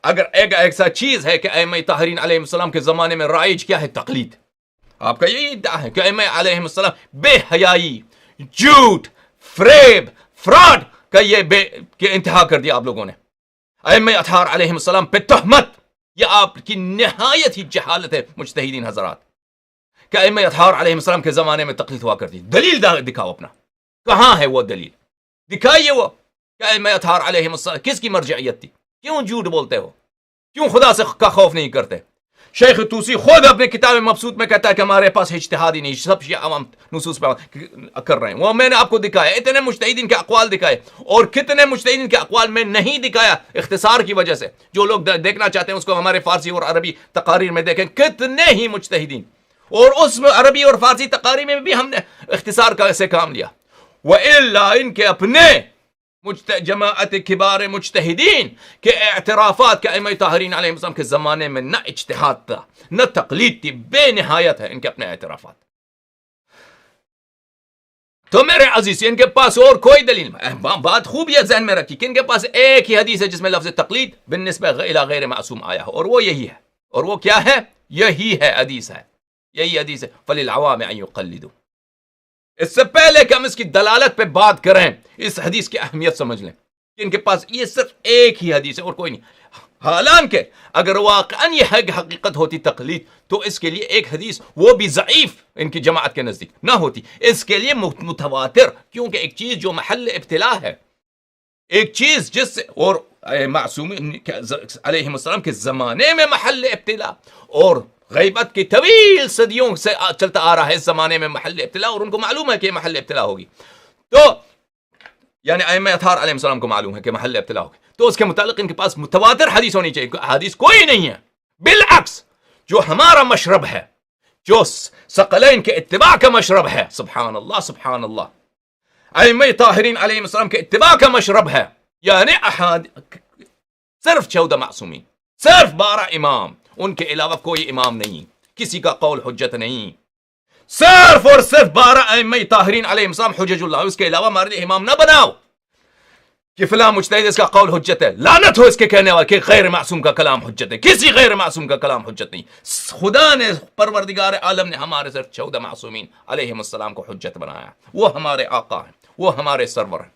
اگر ایسا چیز ہے کہ ائمہ طاہرین علیہ السلام کے زمانے میں رائج کیا ہے تقلید، آپ کا یہی ادعا ہے کہ ائمہ علیہ السلام بے حیائی، جھوٹ، فریب، فراڈ کا کہ انتہا کر دیا آپ لوگوں نے، ائمہ اطہار علیہ السلام پہ تہمت، یہ آپ کی نہایت ہی جہالت ہے مجتہدین حضرات کہ ائمہ اطہار علیہ السلام کے زمانے میں تقلید ہوا کرتی۔ دلیل دکھاؤ اپنا، کہاں ہے وہ دلیل؟ دکھائیے وہ کہ ائمہ اطہار علیہ السلام کس کی مرجعیت تھی؟ کیوں جھوٹ بولتے ہو؟ کیوں خدا سے کا خوف نہیں کرتے؟ شیخ طوسی خود اپنے کتاب مبسوط میں کہتا ہے کہ ہمارے پاس اجتہاد ہی نہیں، سب شیعہ عوام نصوص پہ کر رہے ہیں، وہ میں نے آپ کو دکھایا، اتنے مجتہدین کے اقوال دکھائے، اور کتنے مجتہدین کے اقوال میں نہیں دکھایا اختصار کی وجہ سے۔ جو لوگ دیکھنا چاہتے ہیں اس کو ہمارے فارسی اور عربی تقاریر میں دیکھیں، کتنے ہی مجتہدین، اور اس میں عربی اور فارسی تقاریر میں بھی ہم نے اختصار کا سے کام لیا، وَإِلَّا ان کے اپنے جماعت کبار مجتہدین کے اعترافات کے ائمہ طاہرین علیہ السلام کے زمانے میں نہ اجتہاد تھا نہ تقلید تھی، بے نہایت ہے ان کے اپنے اعترافات۔ تو میرے عزیز ان کے پاس اور کوئی دلیل، بات خوب یہ ذہن میں رکھی کہ ان کے پاس ایک ہی حدیث ہے جس میں لفظ تقلید بالنسبہ الی غیر معصوم آیا ہے، اور وہ یہی ہے، اور وہ کیا ہے؟ یہی ہے حدیث ہے، یہی حدیث ہے فَلِلْعَوَامِ أَن يُقَلِّدُوا۔ اس سے پہلے کہ ہم اس کی دلالت پہ بات کریں، اس حدیث کی اہمیت سمجھ لیں کہ ان کے پاس یہ صرف ایک ہی حدیث ہے اور کوئی نہیں۔ حالانکہ اگر واقعاً یہ حقیقت ہوتی تقلید تو اس کے لیے ایک حدیث، وہ بھی ضعیف ان کی جماعت کے نزدیک، نہ ہوتی، اس کے لیے متواتر، کیونکہ ایک چیز جو محل ابتلا ہے، ایک چیز جس سے، اور معصوم علیہ السلام کے زمانے میں محل ابتلا، اور غیبت کی طویل صدیوں سے چلتا آ رہا ہے اس زمانے میں محل ابتلا، اور ان کو معلوم ہے کہ محل ابتلا ہوگی، تو یعنی ائمہ اطہار علیہ السلام کو معلوم ہے کہ محل ابتلا ہوگی، تو اس کے متعلق ان کے پاس متواتر حدیث ہونی چاہیے، حدیث کوئی نہیں ہے۔ بالعکس جو ہمارا مشرب ہے، جو ثقلین کے اتباع کا مشرب ہے، سبحان اللہ سبحان اللہ، ائمہ طاہرین علیہ السلام کے اتباع کا مشرب ہے، یعنی صرف 14 معصومین، صرف 12 امام، ان کے علاوہ کوئی امام نہیں، کسی کا قول حجت نہیں. صرف اور صرف 12 ائمہ طاہرین علیہم السلام حجج اللہ. اس کے علاوہ ہمارے لیے امام نہ بناؤ کہ فلاں مجتہد اس کا قول حجت ہے. لعنت ہو اس کے کہنے والے کہ غیر معصوم کا کلام حجت ہے. کسی غیر معصوم کا کلام حجت نہیں. خدا نے پروردگار عالم نے ہمارے صرف 14 معصومین علیہم السلام کو حجت بنایا. وہ ہمارے آقا ہیں, وہ ہمارے سرور ہیں.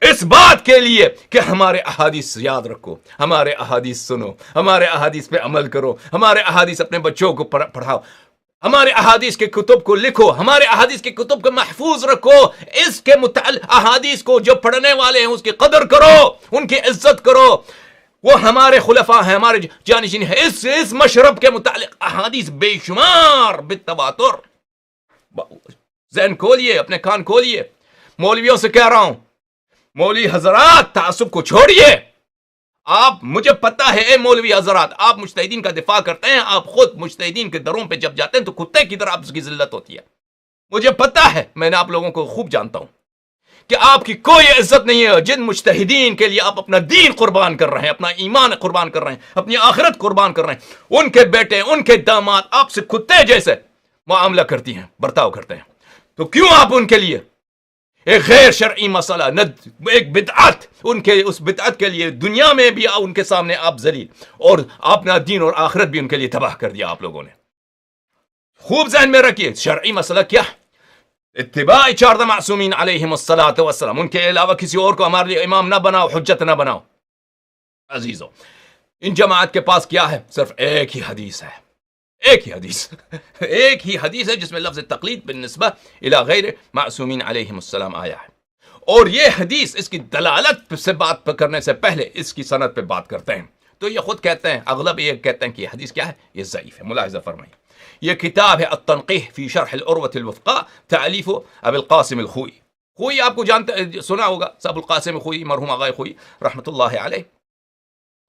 اس بات کے لیے کہ ہمارے احادیث یاد رکھو, ہمارے احادیث سنو, ہمارے احادیث پہ عمل کرو, ہمارے احادیث اپنے بچوں کو پڑھاؤ, ہمارے احادیث کے کتب کو لکھو, ہمارے احادیث کے کتب کو محفوظ رکھو. اس کے متعلق احادیث کو جو پڑھنے والے ہیں اس کی قدر کرو, ان کی عزت کرو. وہ ہمارے خلفاء ہیں, ہمارے جانشین ہیں. اس مشرب کے متعلق احادیث بے شمار بالتواتر. ذہن کھولیے, اپنے کان کھولیے. مولویوں سے کہہ رہا ہوں, مولوی حضرات تعصب کو چھوڑیے. آپ, مجھے پتا ہے اے مولوی حضرات, آپ مجتہدین کا دفاع کرتے ہیں. آپ خود مجتہدین کے دروں پہ جب جاتے ہیں تو کتے کی طرح آپ کی ذلت ہوتی ہے. مجھے پتا ہے, میں نے آپ لوگوں کو خوب جانتا ہوں کہ آپ کی کوئی عزت نہیں ہے. جن مجتہدین کے لیے آپ اپنا دین قربان کر رہے ہیں, اپنا ایمان قربان کر رہے ہیں, اپنی آخرت قربان کر رہے ہیں, ان کے بیٹے, ان کے داماد آپ سے کتے جیسے معاملہ کرتی ہیں, برتاؤ کرتے ہیں. تو کیوں آپ ان کے لیے ایک غیر شرعی مسئلہ, ایک بدعت, ان کے اس بدعت کے لیے دنیا میں بھی ان کے سامنے آپ ذلیل, اور اپنا دین اور آخرت بھی ان کے لیے تباہ کر دیا آپ لوگوں نے. خوب ذہن میں رکھیے, شرعی مسئلہ کیا؟ اتباع 14 معصومین علیہم الصلاۃ والسلام. ان کے علاوہ کسی اور کو ہمارے لیے امام نہ بناؤ, حجت نہ بناؤ. عزیزو, ان جماعت کے پاس کیا ہے؟ صرف ایک ہی حدیث ہے, ایک ہی حدیث ایک ہی حدیث ہے جس میں لفظ تقلید بالنسبہ الی غیر معصومین علیہم السلام آیا ہے. اور یہ حدیث اس کی دلالت سے بات کرنے سے پہلے اس کی سند پہ بات کرتے ہیں. تو یہ خود کہتے ہیں, اغلب یہ کہتے ہیں کہ یہ حدیث کیا ہے؟ یہ ضعیف ہے. ملاحظہ فرمائیں, یہ کتاب ہے التنقیح فی شرح العروۃ الوثقی, تالیف ابی القاسم الخوئی. خوئی آپ کو جانتے, سنا ہوگا, ابو القاسم خوئی, مرحوم آغا خوئی رحمۃ اللہ علیہ,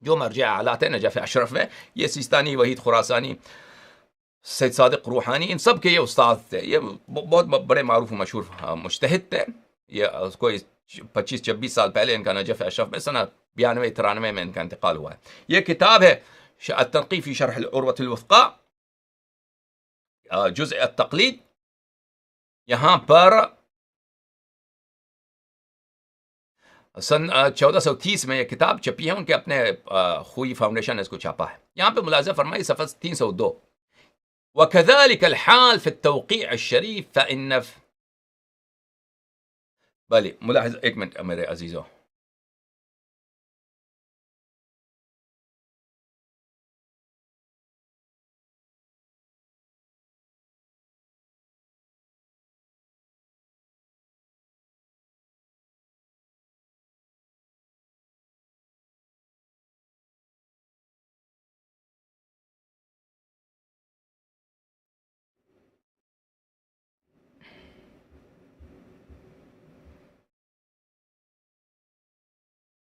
جو مرجع اعلیٰ ہے نجف اشرف میں. یہ سیستانی, وحید خراسانی, سید صادق روحانی, ان سب کے یہ استاد تھے. یہ بہت بڑے معروف و مشہور مجتہد تھے. یہ کوئی 25-26 سال پہلے ان کا نجف اشرف میں سنہ 92-93 میں ان کا انتقال ہوا ہے. یہ کتاب ہے التنقیح فی شرح العروۃ الوثقی, جزء التقلید. یہاں پر سن 1430 میں یہ کتاب چھپی ہے. ان کے اپنے خوئی فاؤنڈیشن نے اس کو چھاپا ہے. یہاں پہ ملاحظہ فرمائی صفحہ 302, وكذلك الحال في التوقيع الشريف فإن بلي ملاحظ, ایک منٹ میرے عزیزو,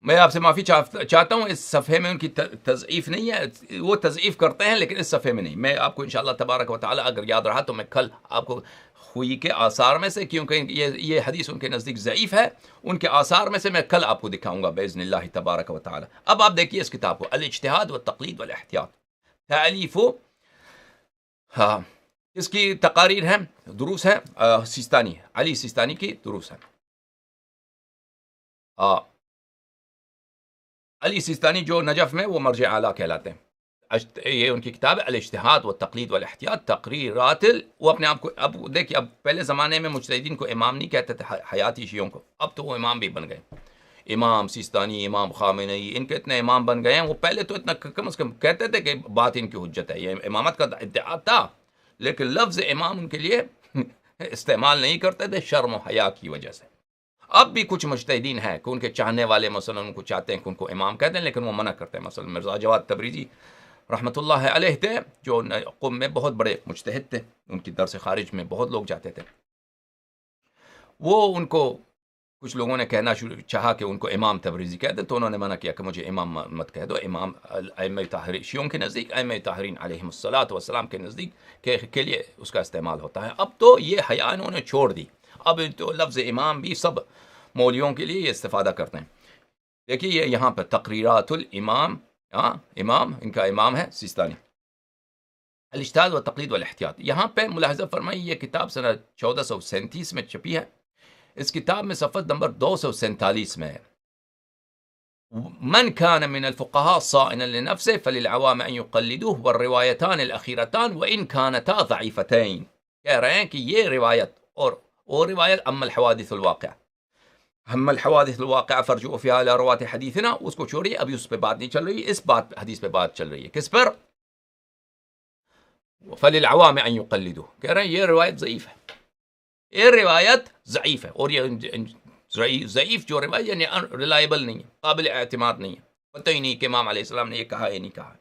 میں آپ سے معافی چاہتا ہوں. اس صفحے میں ان کی تضعیف نہیں ہے, وہ تضعیف کرتے ہیں لیکن اس صفحے میں نہیں. میں آپ کو انشاءاللہ تبارک و تعالی اگر یاد رہا تو میں کل آپ کو خوئی کے آثار میں سے, کیونکہ یہ حدیث ان کے نزدیک ضعیف ہے, ان کے آثار میں سے میں کل آپ کو دکھاؤں گا باذن اللہ تبارک و تعالی. اب آپ دیکھیے اس کتاب کو, الاجتہاد والتقلید والاحتیاط, تالیف, ہاں, اس کی تقاریر ہیں, دروس ہیں, سیستانی, علی سیستانی کی دروس ہیں. علی سیستانی جو نجف میں, وہ مرجع اعلیٰ کہلاتے ہیں. یہ ان کی کتاب ہے الاجتہاد والتقلید والاحتیاط, تقریرات وہ اپنے آپ کو, اب دیکھیے, اب پہلے زمانے میں مجتہدین کو امام نہیں کہتے تھے, حیاتی شیعوں کو, اب تو وہ امام بھی بن گئے. امام سیستانی, امام خامنئی, ان کے اتنے امام بن گئے ہیں. وہ پہلے تو اتنا کم از کم کہتے تھے کہ بات ان کی حجت ہے, یہ امامت کا ادعا تھا, لیکن لفظ امام ان کے لیے استعمال نہیں کرتے تھے شرم و حیا کی وجہ سے. اب بھی کچھ مجتہدین ہیں کہ ان کے چاہنے والے مثلا ان کو چاہتے ہیں کہ ان کو امام کہتے ہیں, لیکن وہ منع کرتے ہیں. مثلا مرزا جواد تبریزی رحمۃ اللہ علیہ تھے, جو قم میں بہت بڑے مجتہد تھے, ان کی درس خارج میں بہت لوگ جاتے تھے. وہ ان کو کچھ لوگوں نے کہنا چاہا کہ ان کو امام تبریزی کہہ دیں, تو انہوں نے منع کیا کہ مجھے امام مت کہہ دو. امام ائمہ طاہرین, شیعوں کے نزدیک ائمہ طاہرین علیہم الصلاۃ والسلام کے نزدیک کے لیے اس کا استعمال ہوتا ہے. اب تو یہ حیا انہوں نے چھوڑ دی, اب تو لفظ امام بھی سب مولویوں کے لیے یہ استفادہ کرتے ہیں. دیکھیے یہ یہاں پہ تقریرات الامام, امام, ان کا امام ہے سیستانی. الاجتہاد و تقلید والاحتیاط. یہاں پہ ملاحظہ فرمائیے یہ کتاب سنہ 1437 میں چھپی ہے. اس کتاب میں صفحہ نمبر 247 میں ہے من كان من الفقهاء صائنا لنفسه فللعوام ان يقلدوه والروايتان الاخيرتان وان كانتا ضعيفتين. کہہ رہے ہیں کہ یہ روایت اور روایت اما الحوادث الواقعہ اما الحوادث الواقعہ فرجعوا فيها الى روات حديثنا، اس کو چھوڑیے، ابھی اس پہ بات نہیں چل رہی، اس بات حدیث پہ بات چل رہی ہے. کس پر؟ فللعوام ان يقلدوه. کہہ رہے ہیں یہ روایت ضعیف ہے، یہ روایت ضعیف ہے، اور یہ ضعیف جو روایت یعنی ریلائبل نہیں ہے، قابل اعتماد نہیں ہے. پتہ ہی نہیں کہ امام علیہ السلام نے یہ کہا یا نہیں کہا.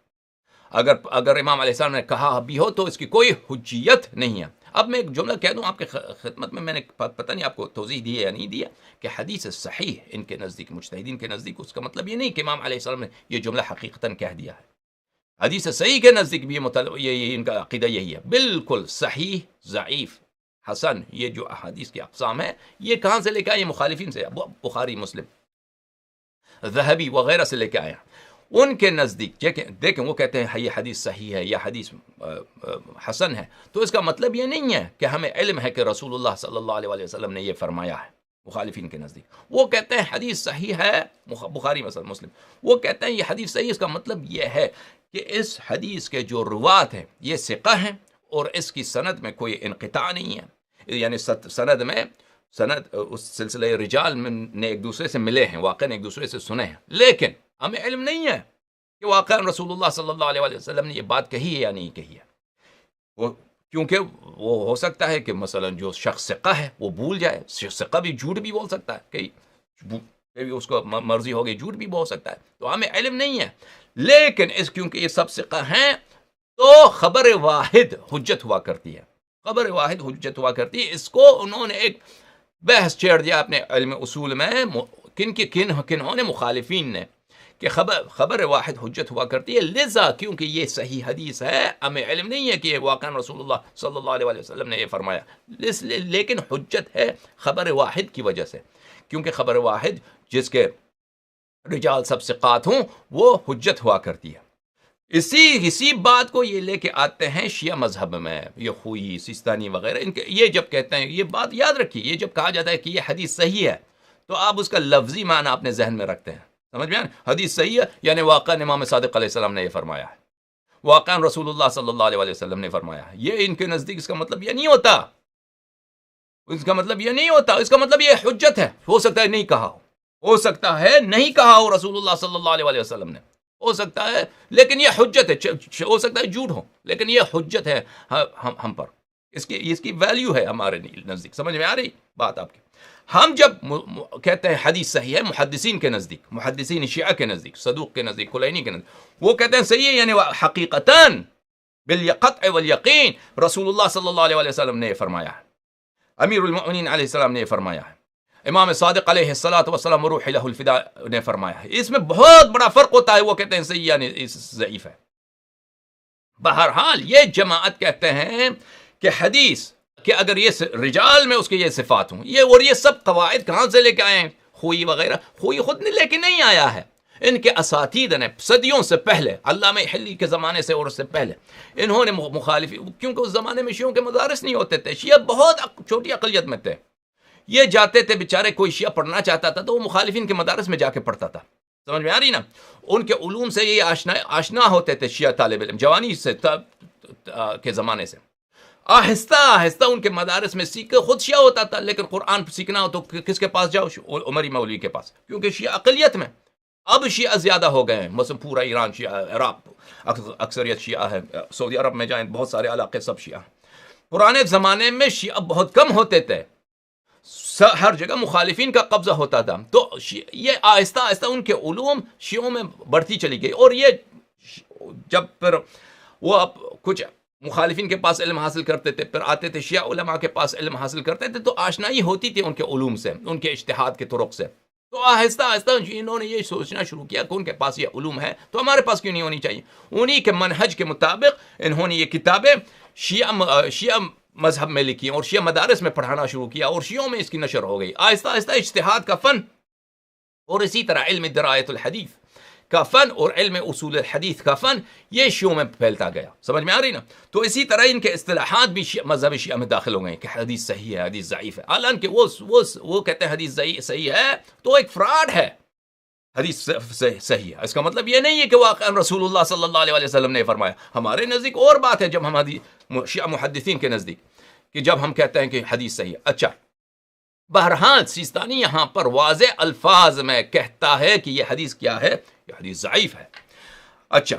اگر امام علیہ السلام نے کہا بھی ہو تو اس کی کوئی حجیت نہیں ہے. اب میں ایک جملہ کہہ دوں آپ کے خدمت میں نے پتہ نہیں آپ کو توضیح دی ہے یا نہیں دیا، کہ حدیث صحیح ان کے نزدیک، مجتہدین کے نزدیک، اس کا مطلب یہ نہیں کہ امام علیہ السلام نے یہ جملہ حقیقتاً کہہ دیا ہے. حدیث صحیح کے نزدیک بھی یہ ان کا عقیدہ یہی ہے. بالکل صحیح، ضعیف، حسن، یہ جو احادیث کی اقسام ہے یہ کہاں سے لے کے آئے؟ یہ مخالفین سے، بخاری، مسلم، ذہبی وغیرہ سے لے کے آئے. ان کے نزدیک دیکھیں وہ کہتے ہیں یہ حدیث صحیح ہے یا حدیث حسن ہے، تو اس کا مطلب یہ نہیں ہے کہ ہمیں علم ہے کہ رسول اللہ صلی اللہ علیہ وسلم نے یہ فرمایا ہے. مخالفین کے نزدیک وہ کہتے ہیں حدیث صحیح ہے، بخاری مثلا، مسلم، وہ کہتے ہیں یہ حدیث صحیح، اس کا مطلب یہ ہے کہ اس حدیث کے جو روات ہیں یہ ثقہ ہیں اور اس کی سند میں کوئی انقطاع نہیں ہے. یعنی سند اس سلسلہ رجال میں نے ایک دوسرے سے ملے ہیں، واقعا ایک دوسرے سے سنے ہیں، لیکن ہمیں علم نہیں ہے کہ واقعا رسول اللہ صلی اللہ علیہ وسلم نے یہ بات کہی ہے یا نہیں کہی ہے. کیونکہ وہ ہو سکتا ہے کہ مثلا جو شخص ثقہ ہے وہ بھول جائے، ثقہ بھی جھوٹ بھی بول سکتا ہے، کہ اس کو مرضی ہوگی جھوٹ بھی بول سکتا ہے، تو ہمیں علم نہیں ہے. لیکن کیونکہ یہ سب ثقہ ہیں تو خبر واحد حجت ہوا کرتی ہے، خبر واحد حجت ہوا کرتی ہے. اس کو انہوں نے ایک بحث چھیڑ دیا اپنے علم اصول میں، کنہوں نے؟ مخالفین نے، کہ خبر واحد حجت ہوا کرتی ہے. لذا کیونکہ یہ صحیح حدیث ہے ہمیں علم نہیں ہے کہ واقعا رسول اللہ صلی اللہ علیہ وسلم نے یہ فرمایا، لیکن حجت ہے خبر واحد کی وجہ سے، کیونکہ خبر واحد جس کے رجال سب ثقات ہوں وہ حجت ہوا کرتی ہے. اسی بات کو یہ لے کے آتے ہیں شیعہ مذہب میں، یہ خوئی، سیستانی وغیرہ، یہ جب کہتے ہیں، یہ بات یاد رکھیے، یہ جب کہا جاتا ہے کہ یہ حدیث صحیح ہے تو آپ اس کا لفظی معنی اپنے ذہن میں رکھتے ہیں. سمجھ میں آئے؟ حدیث صحیح ہے یعنی واقعا امام صادق علیہ السلام نے یہ فرمایا ہے، واقعا رسول اللہ صلی اللہ علیہ وسلم نے فرمایا ہے. یہ ان کے نزدیک اس کا مطلب یہ نہیں ہوتا، اس کا مطلب یہ نہیں ہوتا، اس کا مطلب یہ حجت ہے. ہو سکتا ہے نہیں کہا ہو سکتا ہے نہیں کہا ہو رسول اللہ صلی اللہ علیہ وسلم نے، ہو سکتا ہے، لیکن یہ حجت ہے. ہو سکتا ہے جھوٹ ہو، لیکن یہ حجت ہے ہم پر، اس کی ویلیو ہے ہمارے نزدیک. سمجھ میں آ رہی بات آپ کی؟ ہم جب کہتے ہیں حدیث صحیح ہے، محدثین کے نزدیک، محدثین شیعہ کے نزدیک، صدوق کے نزدیک، کلینی کے نزدیک، وہ کہتے ہیں صحیح ہے یعنی حقیقتاً بالقطع والیقین رسول اللہ صلی اللہ علیہ وسلم نے یہ فرمایا ہے، امیر المؤمنین علیہ السلام نے یہ فرمایا ہے، امام صادق علیہ السلام روح لہ الفدا نے فرمایا ہے. اس میں بہت بڑا فرق ہوتا ہے. وہ کہتے ہیں صحیح یعنی ضعیف ہے. بہرحال یہ جماعت کہتے ہیں کہ حدیث کہ اگر یہ رجال میں اس کے یہ صفات ہوں، یہ سب قواعد کہاں سے لے کے آئے ہیں؟ خوئی وغیرہ، خوئی خود نے لے کے نہیں آیا ہے، ان کے اساتید نے صدیوں سے پہلے، علامہ حلی کے زمانے سے اور اس سے پہلے انہوں نے مخالف، کیونکہ اس زمانے میں شیعوں کے مدارس نہیں ہوتے تھے، شیعہ بہت چھوٹی اقلیت میں تھے، یہ جاتے تھے بیچارے، کوئی شیعہ پڑھنا چاہتا تھا تو وہ مخالفین کے مدارس میں جا کے پڑھتا تھا. سمجھ میں آ رہی نا؟ ان کے علوم سے یہ آشنا ہوتے تھے شیعہ طالب علم جوانی سے کے زمانے سے. آہستہ آہستہ ان کے مدارس میں سیکھ، خود شیعہ ہوتا تھا لیکن قرآن سیکھنا ہو تو کس کے پاس جاؤ؟ عمری مولوی کے پاس، کیونکہ شیعہ اقلیت میں. اب شیعہ زیادہ ہو گئے ہیں، مثلا پورا ایران شیعہ، عراق اکثریت شیعہ ہے، سعودی عرب میں جائیں بہت سارے علاقے سب شیعہ. پرانے زمانے میں شیعہ بہت کم ہوتے تھے، ہر جگہ مخالفین کا قبضہ ہوتا تھا. تو یہ آہستہ آہستہ ان کے علوم شیعوں میں بڑھتی چلی گئی، اور یہ جب پھر وہ کچھ مخالفین کے پاس علم حاصل کرتے تھے، پھر آتے تھے شیعہ علماء کے پاس علم حاصل کرتے تھے، تو آشنائی ہوتی تھی ان کے علوم سے، ان کے اجتہاد کے طرق سے. تو آہستہ آہستہ انہوں نے یہ سوچنا شروع کیا کہ ان کے پاس یہ علوم ہے تو ہمارے پاس کیوں نہیں ہونی چاہیے. انہی کے منہج کے مطابق انہوں نے یہ کتابیں شیعہ مذہب میں لکھی اور شیعہ مدارس میں پڑھانا شروع کیا، اور شیعوں میں اس کی نشر ہو گئی. آہستہ آہستہ اجتہاد کا فن، اور اسی طرح علم درایت الحدیث کا فن اور علم اصول الحدیث کا فن یہ شیعوں میں پھیلتا گیا. سمجھ میں آ رہی نا؟ تو اسی طرح ان کے اصطلاحات بھی مذہب شیعہ میں داخل ہو گئے کہ حدیث صحیح ہے، حدیث ضعیف ہے. حالانکہ وہ کہتے ہیں حدیث صحیح ہے تو ایک فراڈ ہے. حدیث صحیح ہے اس کا مطلب یہ نہیں ہے کہ واقعا رسول اللہ صلی اللہ علیہ وسلم نے فرمایا. ہمارے نزدیک اور بات ہے جب ہم شیعہ محدثین کے نزدیک کہ جب ہم کہتے ہیں کہ حدیث صحیح ہے. اچھا، بہرحال سیستانی یہاں پر واضح الفاظ میں کہتا ہے کہ یہ حدیث کیا ہے، یہ حدیث ضعیف ہے. اچھا،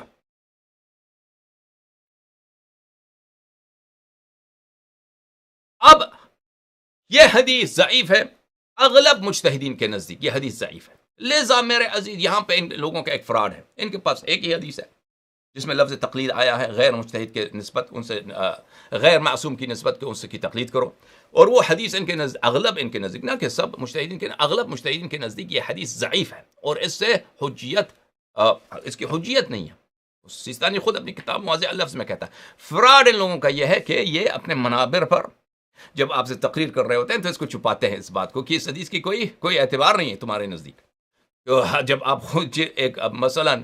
اب یہ حدیث ضعیف ہے اغلب مجتہدین کے نزدیک، یہ حدیث ضعیف ہے. لہذا میرے عزیز یہاں پہ ان لوگوں کا ایک فراڈ ہے. ان کے پاس ایک ہی حدیث ہے جس میں لفظ تقلید آیا ہے، غیر مجتہد کے نسبت ان سے غیر معصوم کی نسبت کے ان سے کی تقلید کرو. اور وہ حدیث ان کے نزدیک، اغلب ان کے نزدیک، نہ کہ سب مجتہدین کے، اغلب مجتہدین کے نزدیک یہ حدیث ضعیف ہے اور اس سے حجیت، اس کی حجیت نہیں ہے. سیستانی خود اپنی کتاب واضح لفظ میں کہتا ہے. فراڈ ان لوگوں کا یہ ہے کہ یہ اپنے منابر پر جب آپ سے تقریر کر رہے ہوتے ہیں تو اس کو چھپاتے ہیں، اس بات کو کہ اس حدیث کی کوئی اعتبار نہیں ہے تمہارے نزدیک. تو جب آپ خود ایک مثلا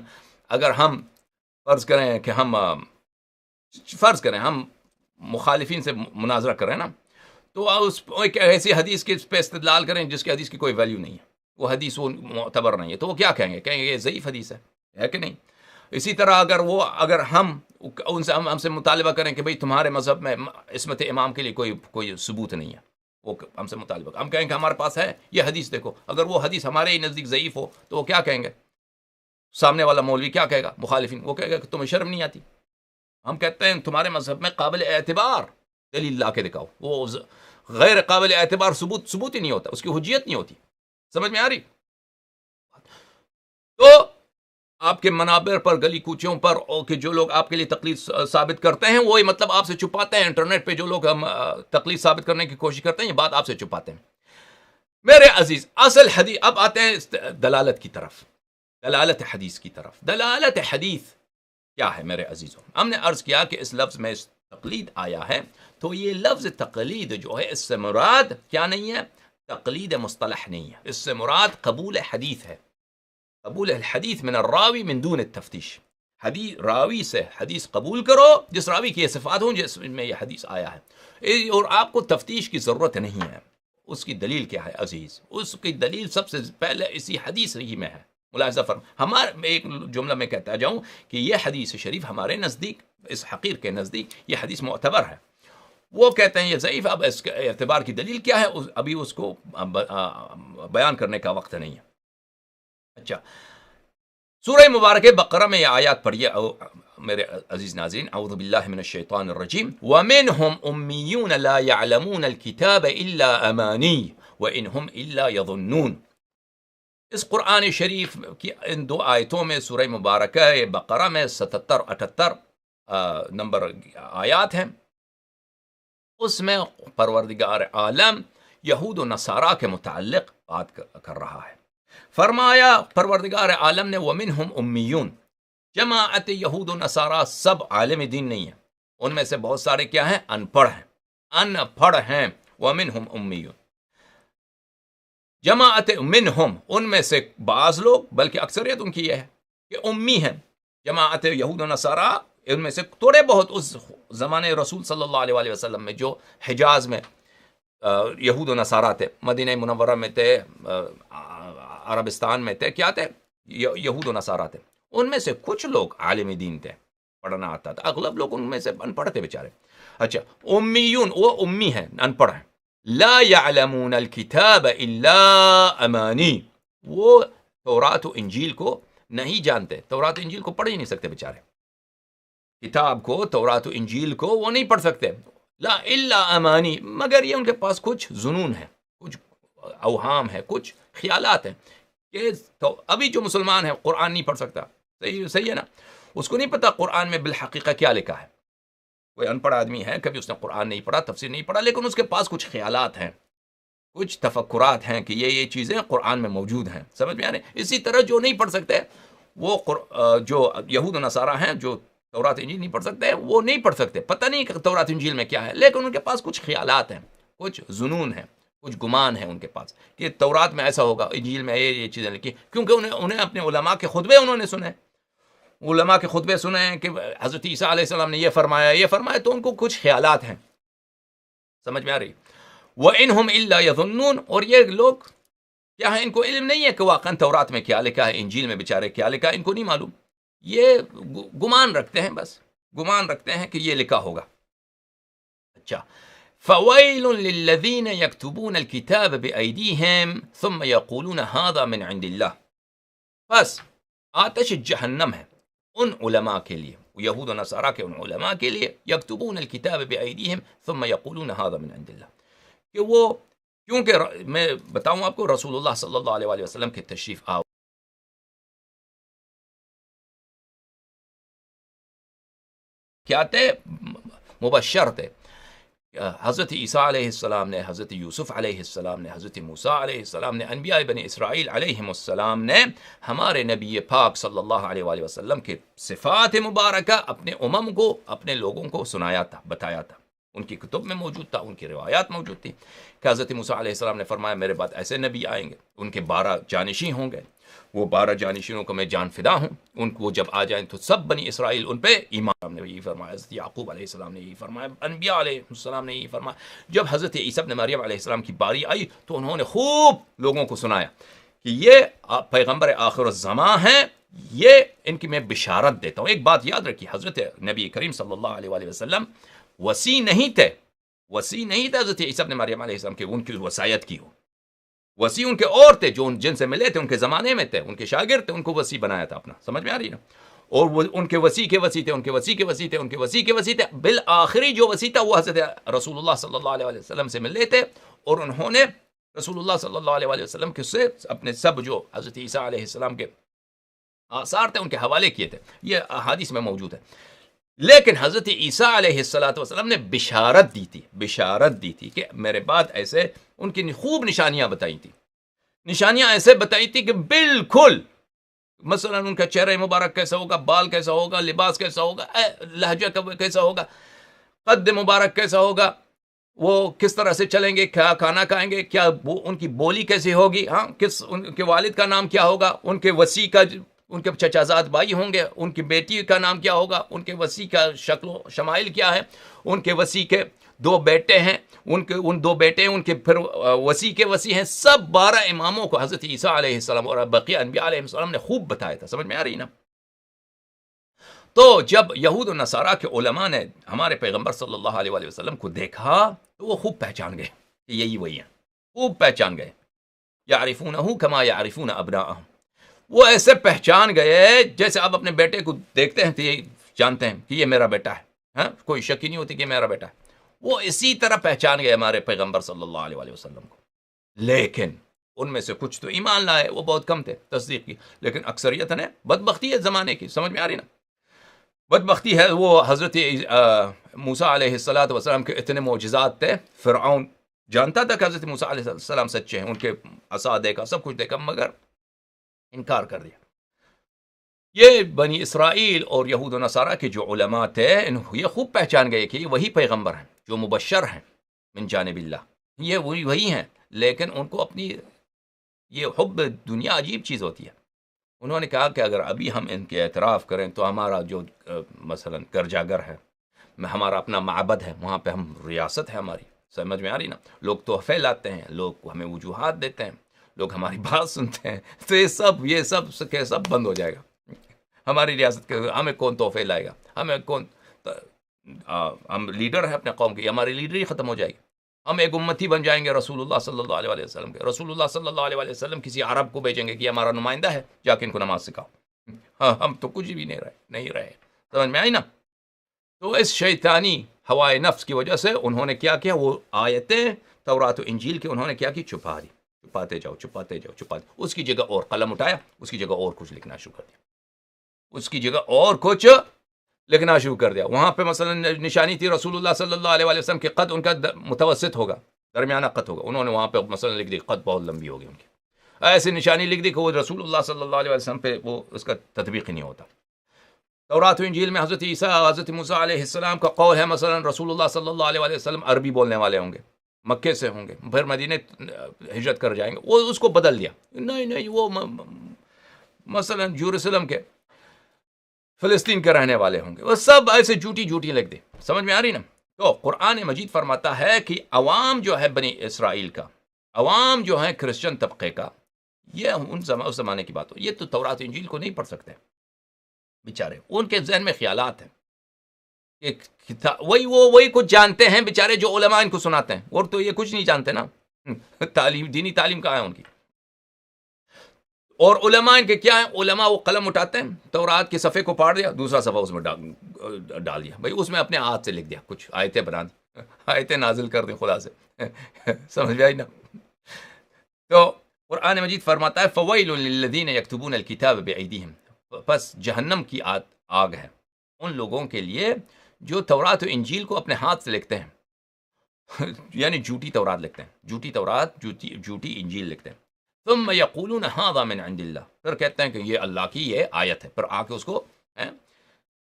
اگر ہم فرض کریں ہم مخالفین سے مناظرہ کریں نا، تو ایک ایسی حدیث کے پہ استدلال کریں جس کی حدیث کی کوئی ویلیو نہیں ہے، وہ حدیث وہ معتبر نہیں ہے، تو وہ کیا کہیں گے یہ ضعیف حدیث ہے کہ نہیں. اسی طرح اگر ہم ان سے ہم سے مطالبہ کریں کہ بھئی تمہارے مذہب میں عصمت امام کے لیے کوئی ثبوت نہیں ہے، وہ ہم سے مطالبہ، ہم کہیں کہ ہمارے پاس ہے یہ حدیث دیکھو، اگر وہ حدیث ہمارے ہی نزدیک ضعیف ہو تو وہ کیا کہیں گے؟ سامنے والا مولوی کیا کہے گا؟ مخالفین وہ کہے گا کہ تمہیں شرم نہیں آتی. ہم کہتے ہیں تمہارے مذہب میں قابل اعتبار دلیل لا کے دکھاؤ. وہ غیر قابل اعتبار ثبوت ہی نہیں ہوتا، اس کی حجیت نہیں ہوتی. سمجھ میں آ رہی؟ تو آپ کے منابر پر، گلی کوچوں پر کہ جو لوگ آپ کے لیے تقلید ثابت کرتے ہیں، وہی مطلب آپ سے چھپاتے ہیں. انٹرنیٹ پہ جو لوگ تقلید ثابت کرنے کی کوشش کرتے ہیں، یہ بات آپ سے چھپاتے ہیں. میرے عزیز اصل حدیث، اب آتے ہیں دلالت کی طرف، دلالت حدیث کی طرف. دلالت حدیث کیا ہے میرے عزیزوں؟ ہم نے عرض کیا کہ اس لفظ میں تقلید آیا ہے، تو یہ لفظ تقلید جو ہے اس سے مراد کیا نہیں ہے؟ تقلید مصطلح نہیں ہے. اس سے مراد قبول حدیث ہے. قبول الحدیث من الراوی من دون التفتیش. راوی سے حدیث قبول کرو جس راوی کی یہ صفات ہوں جس میں یہ حدیث آیا ہے، اور آپ کو تفتیش کی ضرورت نہیں ہے. اس کی دلیل کیا ہے عزیز؟ اس کی دلیل سب سے پہلے اسی حدیث ہی میں ہے. ملاحظہ ہمارے ایک جملہ میں کہتا جاؤں کہ یہ حدیث شریف ہمارے نزدیک، اس حقیر کے نزدیک یہ حدیث معتبر ہے. وہ کہتے ہیں یہ ضعیف. اب اس کے اعتبار کی دلیل کیا ہے ابھی اس کو بیان کرنے کا وقت نہیں ہے. اچھا، سورہ مبارکہ بقرہ میں یہ آیات پڑھیے میرے عزیز ناظرین. اعوذ باللہ من الشیطان الرجیم. وَمِنْهُمْ أُمِّيُّونَ لَا يَعْلَمُونَ الْكِتَابَ إِلَّا أَمَانِيَّ وَإِنْهُمْ إِلَّا يَظُنُّونَ. اس قرآن شریف کی ان دو آیتوں میں، سورہ مبارکہ بقرہ میں 77-78 نمبر آیات ہیں. اس میں پروردگار عالم یہود و نصارہ کے متعلق بات کر رہا ہے. فرمایا پروردگار عالم نے وَمِنْهُمْ أُمِّيُّونَ، جماعت یہود و نصارہ سب عالم دین نہیں ہیں، ان میں سے بہت سارے کیا ہیں؟ ان پڑھ ہیں. ان پڑھ ہیں. وَمِنْهُمْ أُمِّيُّونَ، جماعت منہم، ان میں سے بعض لوگ، بلکہ اکثریت ان کی یہ ہے کہ امی ہیں. جماعت یہود و نصارہ ان میں سے تھوڑے بہت اس زمانے رسول صلی اللہ علیہ وسلم میں جو حجاز میں یہود و نصارہ تھے، مدینہ منورہ میں تھے، عربستان میں تھے، کیا تھے؟ یہود و نصارہ تھے. ان میں سے کچھ لوگ عالم دین تھے، پڑھنا آتا تھا. اغلب لوگ ان میں سے ان پڑھ تھے بیچارے. اچھا، امیون، وہ امی ہیں، ان پڑھ ہیں. لا يعلمون الكتاب الا امانی، وہ تورات و انجیل کو نہیں جانتے. تورات و انجیل کو پڑھ ہی نہیں سکتے بیچارے. کتاب کو، تورات و انجیل کو وہ نہیں پڑھ سکتے. لا الا امانی، مگر یہ ان کے پاس کچھ ظنون ہے، کچھ اوہام ہے، کچھ خیالات ہیں کہ تو ابھی جو مسلمان ہے قرآن نہیں پڑھ سکتا. صحیح ہے نا؟ اس کو نہیں پتا قرآن میں بالحقیقہ کیا لکھا ہے. کوئی ان پڑھ آدمی ہے، کبھی اس نے قرآن نہیں پڑھا، تفسیر نہیں پڑھا، لیکن اس کے پاس کچھ خیالات ہیں، کچھ تفکرات ہیں کہ یہ چیزیں قرآن میں موجود ہیں. سمجھ میں آنے؟ اسی طرح جو نہیں پڑھ سکتے، وہ جو یہود و نصارہ ہیں جو تورات انجیل نہیں پڑھ سکتے، وہ نہیں پڑھ سکتے. پتہ نہیں کہ تورات انجیل میں کیا ہے، لیکن ان کے پاس کچھ خیالات ہیں، کچھ ظنون ہیں، کچھ گمان ہے ان کے پاس کہ تورات میں ایسا ہوگا، انجیل میں یہ چیزیں لکھی، کیونکہ انہیں اپنے علماء کے خطبے انہوں نے سنے، علماء کے خطبے سنے ہیں کہ حضرت عیسیٰ علیہ السلام نے یہ فرمایا، تو ان کو کچھ خیالات ہیں، سمجھ میں آ رہی؟ وَإِنْهُمْ إِلَّا يَظُنُّونَ، اور یہ لوگ کیا ہے، ان کو علم نہیں ہے کہ واقعاً تورات میں کیا لکھا ہے، انجیل میں بیچارے کیا لکھا ہے، ان کو نہیں معلوم، یہ گمان رکھتے ہیں، بس گمان رکھتے ہیں کہ یہ لکھا ہوگا. اچھا، فَوَيْلٌ لِلَّذِينَ يَكْتُبُونَ الْكِتَابَ بِأَيْدِيهِمْ ثُمَّ يَقُولُونَ هَذَا مِنْ عِنْدِ اللَّهِ، بس آتش جہنم ہے ان علماء کے لیے، یہود و نصارہ کے ان علماء کے لیے، یکتبون الکتاب بأیدیہم ثم یقولون هذا من عند اللہ، کہ وہ، کیونکہ میں بتاؤں آپ کو، رسول اللہ صلی اللہ علیہ وسلم کے تشریف کیا تھے، مبشر تھے. حضرت عیسیٰ علیہ السلام نے، حضرت یوسف علیہ السلام نے، حضرت موسیٰ علیہ السلام نے، انبیاء بنی اسرائیل علیہ السلام نے ہمارے نبی پاک صلی اللہ علیہ وآلہ وسلم کے صفات مبارکہ اپنے امم کو، اپنے لوگوں کو سنایا تھا، بتایا تھا، ان کی کتب میں موجود تھا، ان کی روایات موجود تھی کہ حضرت موسیٰ علیہ السلام نے فرمایا میرے بعد ایسے نبی آئیں گے، ان کے 12 جانشین ہوں گے، وہ 12 جانشینوں کو میں جان فدا ہوں، ان کو جب آ جائیں تو سب بنی اسرائیل ان پہ ایمان نے یہی فرمایا، حضرت یعقوب علیہ السلام نے یہی فرمایا، انبیاء علیہ السلام نے یہی فرمایا. جب حضرت عیسیٰ ابن مریم علیہ السلام کی باری آئی تو انہوں نے خوب لوگوں کو سنایا کہ یہ پیغمبر آخر الزماں ہیں، یہ ان کی میں بشارت دیتا ہوں. ایک بات یاد رکھیے، حضرت نبی کریم صلی اللہ علیہ وآلہ وسلم وصی نہیں تھے حضرت عیسیٰ ابن مریم علیہ السلام کے ان کی وصایت کی ہو. وصی ان کے اور تھے جو جن سے ملے تھے، ان کے زمانے میں تھے، ان کے شاگرد تھے، ان کو وصی بنایا تھا اپنا، سمجھ میں آ رہی نا؟ اور وہ ان کے وصی کے وصی تھے، ان کے وصی کے وصی تھے، ان کے وصی کے وصی تھے، بالآخری جو وصی تھا وہ حضرت رسول اللہ صلی اللہ علیہ وسلم سے ملے تھے، اور انہوں نے رسول اللہ صلی اللہ علیہ وسلم کے سے اپنے سب جو حضرت عیسیٰ علیہ السلام کے آثار تھے ان کے حوالے کیے تھے، یہ احادیث میں موجود ہے. لیکن حضرت عیسیٰ علیہ السلام نے بشارت دی تھی کہ میرے بعد ایسے، ان کی خوب نشانیاں بتائی تھی، نشانیاں ایسے بتائی تھی کہ بالکل، مثلا ان کا چہرہ مبارک کیسا ہوگا، بال کیسا ہوگا، لباس کیسا ہوگا، لہجہ کیسا ہوگا، قد مبارک کیسا ہوگا، وہ کس طرح سے چلیں گے، کیا کھانا کھائیں گے، کیا ان کی بولی کیسی ہوگی، ہاں، ان کے والد کا نام کیا ہوگا، ان کے وصی کا، ان کے چچا زاد بھائی ہوں گے، ان کی بیٹی کا نام کیا ہوگا، ان کے وصی کا شکل و شمائل کیا ہے، ان کے وصی کے 2 بیٹے ہیں، ان 2 بیٹے ان کے پھر وصی کے وصی ہیں، سب 12 اماموں کو حضرت عیسیٰ علیہ السلام اور بقیہ انبیاء علیہ السلام نے خوب بتایا تھا. سمجھ میں آ رہی نا؟ تو جب یہود و نصارہ کے علماء نے ہمارے پیغمبر صلی اللہ علیہ وآلہ وسلم کو دیکھا تو وہ خوب پہچان گئے کہ یہی وہی ہیں، خوب پہچان گئے. یعرفونہ کما یعرفون ابناءہم، وہ ایسے پہچان گئے جیسے آپ اپنے بیٹے کو دیکھتے ہیں تو یہ جانتے ہیں کہ یہ میرا بیٹا ہے، ہاں، کوئی شک ہی نہیں ہوتی کہ میرا بیٹا ہے. وہ اسی طرح پہچان گئے ہمارے پیغمبر صلی اللہ علیہ وآلہ وسلم کو. لیکن ان میں سے کچھ تو ایمان لائے، وہ بہت کم تھے، تصدیق کی، لیکن اکثریت نے، بدبختی ہے زمانے کی، سمجھ میں آ رہی نا؟ بدبختی ہے. وہ حضرت موسیٰ علیہ السلام کے اتنے معجزات تھے، فرعون جانتا تھا کہ حضرت موسیٰ علیہ السلام سچے ہیں، ان کے عصا دیکھا، سب کچھ دیکھا، مگر انکار کر دیا. یہ بنی اسرائیل اور یہود و نصارہ کے جو علماء تھے، یہ خوب پہچان گئے کہ یہ وہی پیغمبر ہیں جو مبشر ہیں من جانب اللہ، یہ وہی ہیں. لیکن ان کو اپنی یہ حب دنیا عجیب چیز ہوتی ہے. انہوں نے کہا کہ اگر ابھی ہم ان کے اعتراف کریں تو ہمارا جو مثلا گرجا گھر ہے، ہمارا اپنا معبد ہے، وہاں پہ ہم ریاست ہے ہماری، سمجھ میں آ رہی نا؟ لوگ تحفے لاتے ہیں، لوگ ہمیں وجوہات دیتے ہیں، لوگ ہماری بات سنتے ہیں، تو یہ سب بند ہو جائے گا. ہماری ریاست کے ہمیں کون تحفے لائے گا، ہمیں کون، ہم لیڈر ہیں اپنے قوم کی، ہماری لیڈری ختم ہو جائے گی. ہم ایک امتی بن جائیں گے رسول اللہ صلی اللہ علیہ وسلم کے. رسول اللہ صلی اللہ علیہ وسلم کسی عرب کو بھیجیں گے کہ ہمارا نمائندہ ہے، جا کے ان کو نماز سکھاؤ. ہاں، ہم تو کچھ بھی نہیں رہے. سمجھ میں آئی نا؟ تو اس شیطانی ہوائے نفس کی وجہ سے انہوں نے کیا وہ آیتیں تورات و انجیل کے انہوں نے کیا چھپا دی، چھپاتے جاؤ. اس کی جگہ اور قلم اٹھایا، اس کی جگہ اور کچھ لکھنا شروع کر دیا، اس کی جگہ اور کچھ لکھنا شروع کر دیا. وہاں پہ مثلا نشانی تھی رسول اللہ صلی اللہ علیہ وسلم کے قد ان کا متوسط ہوگا، درمیانہ قد ہوگا، انہوں نے وہاں پہ مثلا لکھ دی قد بہت لمبی ہوگی ان کی، ایسی نشانی لکھ دی کہ وہ رسول اللہ صلی اللہ علیہ وسلم پہ وہ اس کا تطبیق ہی نہیں ہوتا. تورات و انجیل میں حضرت عیسیٰ، حضرت موسیٰ علیہ السلام کا قول ہے مثلا رسول اللہ صلی اللہ علیہ وسلم عربی بولنے والے ہوں گے، مکے سے ہوں گے، پھر مدینے ہجرت کر جائیں گے، وہ اس کو بدل دیا، نہیں وہ مثلا جیروسلم کے فلسطین کے رہنے والے ہوں گے، وہ سب ایسے جھوٹی لکھ دے. سمجھ میں آ رہی نا؟ تو قرآن مجید فرماتا ہے کہ عوام جو ہے بنی اسرائیل کا، عوام جو ہے کرسچن طبقے کا، یہ اس زمانے کی بات ہو، یہ تو تورات انجیل کو نہیں پڑھ سکتے بیچارے، ان کے ذہن میں خیالات ہیں، وہی کچھ جانتے ہیں بیچارے جو علماء ان کو سناتے ہیں، اور تو یہ کچھ نہیں جانتے نا. دینی تعلیم کہاں ہے ان کی؟ اور علماء ان کے کیا ہیں؟ علماء وہ قلم اٹھاتے ہیں، تورات کے صفحے کو پاڑ دیا، دوسرا صفحہ اس میں ڈال دیا، بھائی اس میں اپنے ہاتھ سے لکھ دیا، کچھ آیتیں بنا دی، آیتیں نازل کر دیں خدا سے. سمجھ میں آئی نا؟ تو قرآن مجید فرماتا ہے فویل للذین یکتبون الکتاب بایدیہم، پس جہنم کی آگ ہے ان لوگوں کے لیے جو تورات و انجیل کو اپنے ہاتھ سے لکھتے ہیں، یعنی جھوٹی تورات لکھتے ہیں، جھوٹی تورات، جھوٹی انجیل لکھتے ہیں. ثم یقولون ھذا من عند اللہ، پھر کہتے ہیں کہ یہ اللہ کی یہ آیت ہے، پھر آ کے اس کو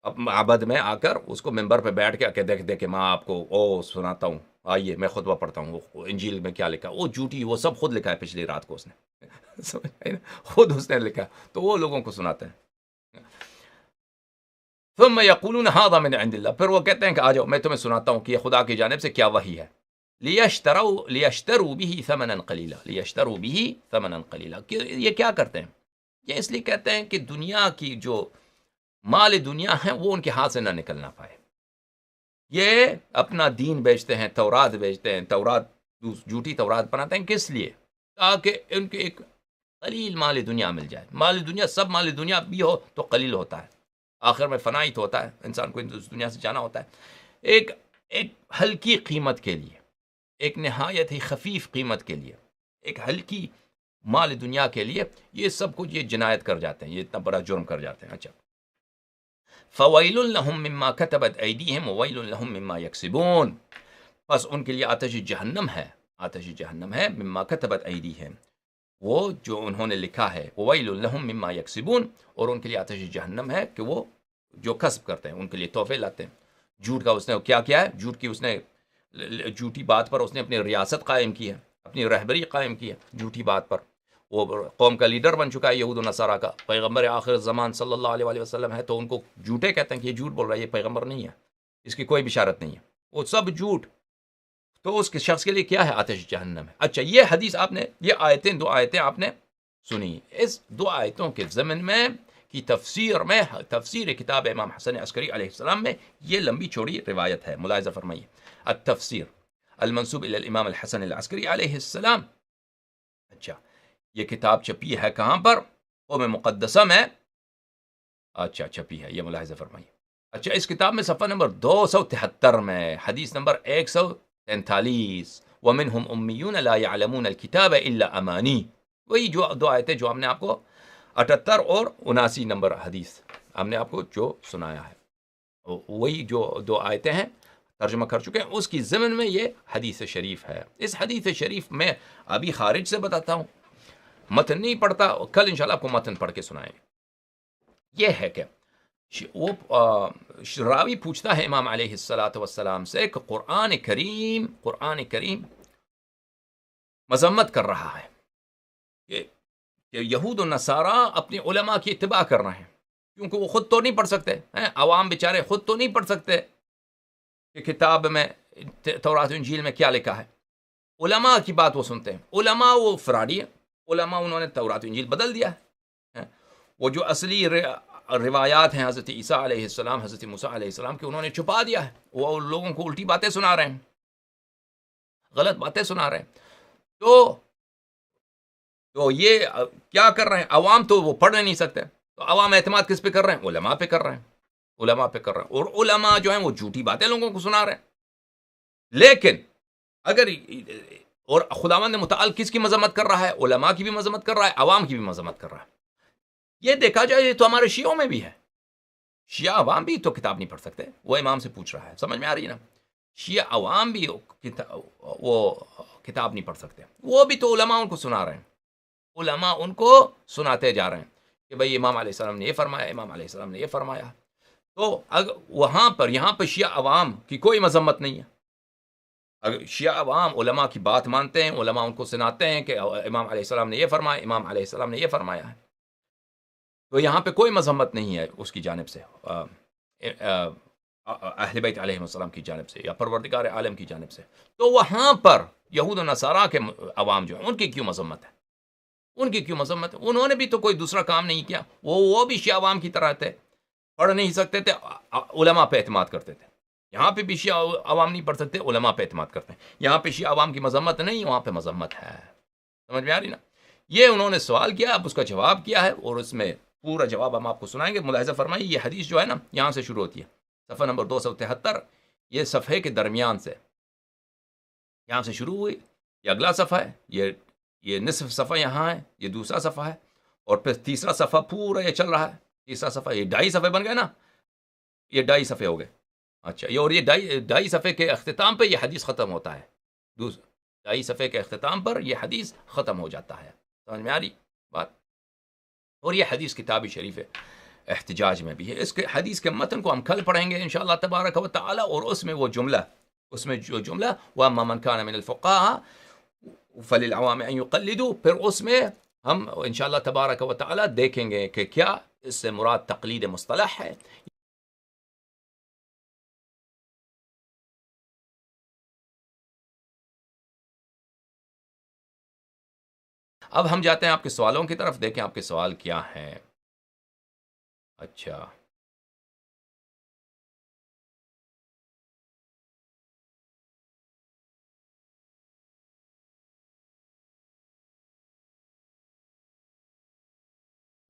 معبد میں آ کر اس کو ممبر پہ بیٹھ کے دیکھ میں آپ کو سناتا ہوں، آئیے میں خطبہ پڑھتا ہوں، وہ انجیل میں کیا لکھا، وہ جھوٹی، وہ سب خود لکھا ہے پچھلی رات کو اس نے خود اس نے لکھا، تو وہ لوگوں کو سناتے ہیں. ثم یقولون ھذا من عند اللہ، پھر وہ کہتے ہیں کہ آ جاؤ میں تمہیں سناتا ہوں کہ یہ خدا کی جانب سے کیا وحی ہے. لیشتروا به ثمنا قلیلا، لیشتروا به ثمنا قلیلا، یہ کیا کرتے ہیں؟ یہ اس لیے کہتے ہیں کہ دنیا کی جو مال دنیا ہے وہ ان کے ہاتھ سے نہ نکلنا پائے. یہ اپنا دین بیچتے ہیں، تورات بیچتے ہیں، تورات جھوٹی تورات بناتے ہیں، کس لیے؟ تاکہ ان کے ایک قلیل مال دنیا مل جائے. مال دنیا، سب مال دنیا بھی ہو تو قلیل ہوتا ہے، آخر میں فنائی تو ہوتا ہے، انسان کو اس دنیا سے جانا ہوتا ہے. ایک ہلکی قیمت کے لیے، ایک نہایت ہی خفیف قیمت کے لیے، ایک ہلکی مال دنیا کے لیے یہ سب کچھ یہ جنایت کر جاتے ہیں، یہ اتنا بڑا جرم کر جاتے ہیں. اچھا، فویل لهم مما كتبت ایدیہم وویل لهم مما یکسبون، پس ان کے لیے آتش جہنم ہے، آتش جہنم ہے، مما كتبت ایدیہم، وہ جو انہوں نے لکھا ہے، وویل لهم مما یکسبون، اور ان کے لیے آتش جہنم ہے کہ وہ جو کسب کرتے ہیں، ان کے لیے تحفے لاتے ہیں. جھوٹ کا اس نے کیا کیا ہے؟ جھوٹ کی اس نے جھوٹی بات پر اس نے اپنی ریاست قائم کی ہے، اپنی رہبری قائم کی ہے جھوٹی بات پر. وہ قوم کا لیڈر بن چکا ہے یہود و نصارہ کا، پیغمبر آخر زمان صلی اللہ علیہ وآلہ وسلم ہے، تو ان کو جھوٹے کہتے ہیں کہ یہ جھوٹ بول رہا ہے، یہ پیغمبر نہیں ہے، اس کی کوئی بشارت نہیں ہے، وہ سب جھوٹ. تو اس کے شخص کے لیے کیا ہے؟ آتش جہنم ہے. اچھا، یہ حدیث آپ نے، یہ آیتیں، دو آیتیں آپ نے سنی، اس دو آیتوں کے ضمن میں کی تفسیر میں، تفسیر کتاب امام حسن عسکری علیہ السلام میں یہ لمبی چوڑی روایت ہے، ملاحظہ فرمائیے. التفسیر المنسوب الى الامام الحسن العسکری علیہ السلام. اچھا، یہ کتاب چھپی ہے کہاں پر؟ قوم مقدسہ میں. اچھا، چھپی ہے، یہ ملاحظہ فرمائیے. اچھا، اس کتاب میں صفحہ نمبر 273 میں حدیث نمبر 143، ومنہم امیون لا یعلمون الکتاب الا امانی، وہی جو دو آیتیں جو ہم نے آپ کو 78 اور 79 نمبر حدیث ہم نے آپ کو جو سنایا ہے، وہی جو دو آیتیں ہیں ترجمہ کر چکے ہیں، اس کی ضمن میں یہ حدیث شریف ہے. اس حدیث شریف میں ابھی خارج سے بتاتا ہوں، متن نہیں پڑھتا، کل انشاءاللہ آپ کو متن پڑھ کے سنائیں. یہ ہے کہ وہ راوی پوچھتا ہے امام علیہ السلام سے کہ قرآن کریم مذمت کر رہا ہے کہ یہود و نصارہ اپنے علماء کی اتباع کر رہے ہیں، کیونکہ وہ خود تو نہیں پڑھ سکتے، عوام بیچارے خود تو نہیں پڑھ سکتے کہ کتاب میں تورات و انجیل میں کیا لکھا ہے. علماء کی بات وہ سنتے ہیں، علماء وہ فراڈی ہیں، علماء انہوں نے تورات و انجیل بدل دیا ہے. وہ جو اصلی روایات ہیں حضرت عیسیٰ علیہ السلام، حضرت موسیٰ علیہ السلام کی، انہوں نے چھپا دیا ہے، وہ لوگوں کو الٹی باتیں سنا رہے ہیں، غلط باتیں سنا رہے ہیں. تو یہ کیا کر رہے ہیں؟ عوام تو وہ پڑھ نہیں سکتے، تو عوام اعتماد کس پہ کر رہے ہیں؟ علماء پہ کر رہے ہیں، علماء پہ کر رہے ہیں، اور علماء جو ہیں وہ جھوٹی باتیں لوگوں کو سنا رہے ہیں. لیکن اگر اور خداوند متعال کس کی مذمت کر رہا ہے؟ علماء کی بھی مذمت کر رہا ہے، عوام کی بھی مذمت کر رہا ہے. یہ دیکھا جائے یہ تو ہمارے شیعوں میں بھی ہے، شیعہ عوام بھی تو کتاب نہیں پڑھ سکتے. وہ امام سے پوچھ رہا ہے، سمجھ میں آ رہی ہے نا؟ شیعہ عوام بھی وہ کتاب نہیں پڑھ سکتے، وہ بھی تو علماء ان کو سنا رہے ہیں، علماء ان کو سناتے جا رہے ہیں کہ بھئی امام علیہ السلام نے یہ فرمایا، امام علیہ السلام نے یہ فرمایا. تو وہاں پر، یہاں پر شیعہ عوام کی کوئی مذمت نہیں ہے، اگر شیعہ عوام علماء کی بات مانتے ہیں، علماء ان کو سناتے ہیں کہ امام علیہ السلام نے یہ فرمایا، امام علیہ السلام نے یہ فرمایا ہے، تو یہاں پہ کوئی مذمت نہیں ہے اس کی جانب سے، اہل بیت علیہ السلام کی جانب سے یا پروردگار عالم کی جانب سے، تو وہاں پر یہود و نصارہ کے عوام جو ہیں ان کی کیوں مذمت ہے؟ ان کی کیوں مذمت ہے؟ انہوں نے بھی تو کوئی دوسرا کام نہیں کیا، وہ بھی شیعہ عوام کی طرح تھے، پڑھ نہیں سکتے تھے، علماء پہ اعتماد کرتے تھے۔ یہاں پہ بھی شیعہ عوام نہیں پڑھ سکتے، علماء پہ اعتماد کرتے ہیں۔ یہاں پہ شیعہ عوام کی مذمت نہیں، وہاں پہ مذمت ہے۔ سمجھ میں آ رہی نا؟ یہ انہوں نے سوال کیا، اب اس کا جواب کیا ہے، اور اس میں پورا جواب ہم آپ کو سنائیں گے۔ ملاحظہ فرمائیے، یہ حدیث جو ہے نا یہاں سے شروع ہوتی ہے، صفحہ نمبر 273، یہ صفحے کے درمیان سے یہاں سے شروع ہوئی، یہ اگلا صفحہ ہے، یہ نصف صفحہ یہاں ہے، یہ دوسرا صفحہ ہے، اور پھر تیسرا صفحہ پورا یہ چل رہا ہے، تیسرا صفحہ، یہ 2.5 صفحے بن گئے نا، یہ 2.5 صفحے ہو گئے۔ اچھا، یہ اور یہ 2.5 صفحے کے اختتام پہ یہ حدیث ختم ہوتا ہے، 2.5 صفحے کے اختتام پر یہ حدیث ختم ہو جاتا ہے۔ سمجھ میں آ رہی بات؟ اور یہ حدیث کتاب شریف احتجاج میں بھی ہے۔ اس کے حدیث کے متن کو ہم کل پڑھیں گے انشاءاللہ تبارک و تعالی، اور اس میں وہ جملہ، اس میں جو جملہ وَأَمَّا مَنْ كَانَ مِنَ الْفُقَهَاءِ فَلِلْعَوَامِ أَنْ يُقَلِّدُوا، پھر اس میں ہم انشاءاللہ تبارک و تعالی دیکھیں گے کہ کیا اس سے مراد تقلید مصطلح ہے۔ اب ہم جاتے ہیں آپ کے سوالوں کی طرف، دیکھیں آپ کے سوال کیا ہیں۔ اچھا،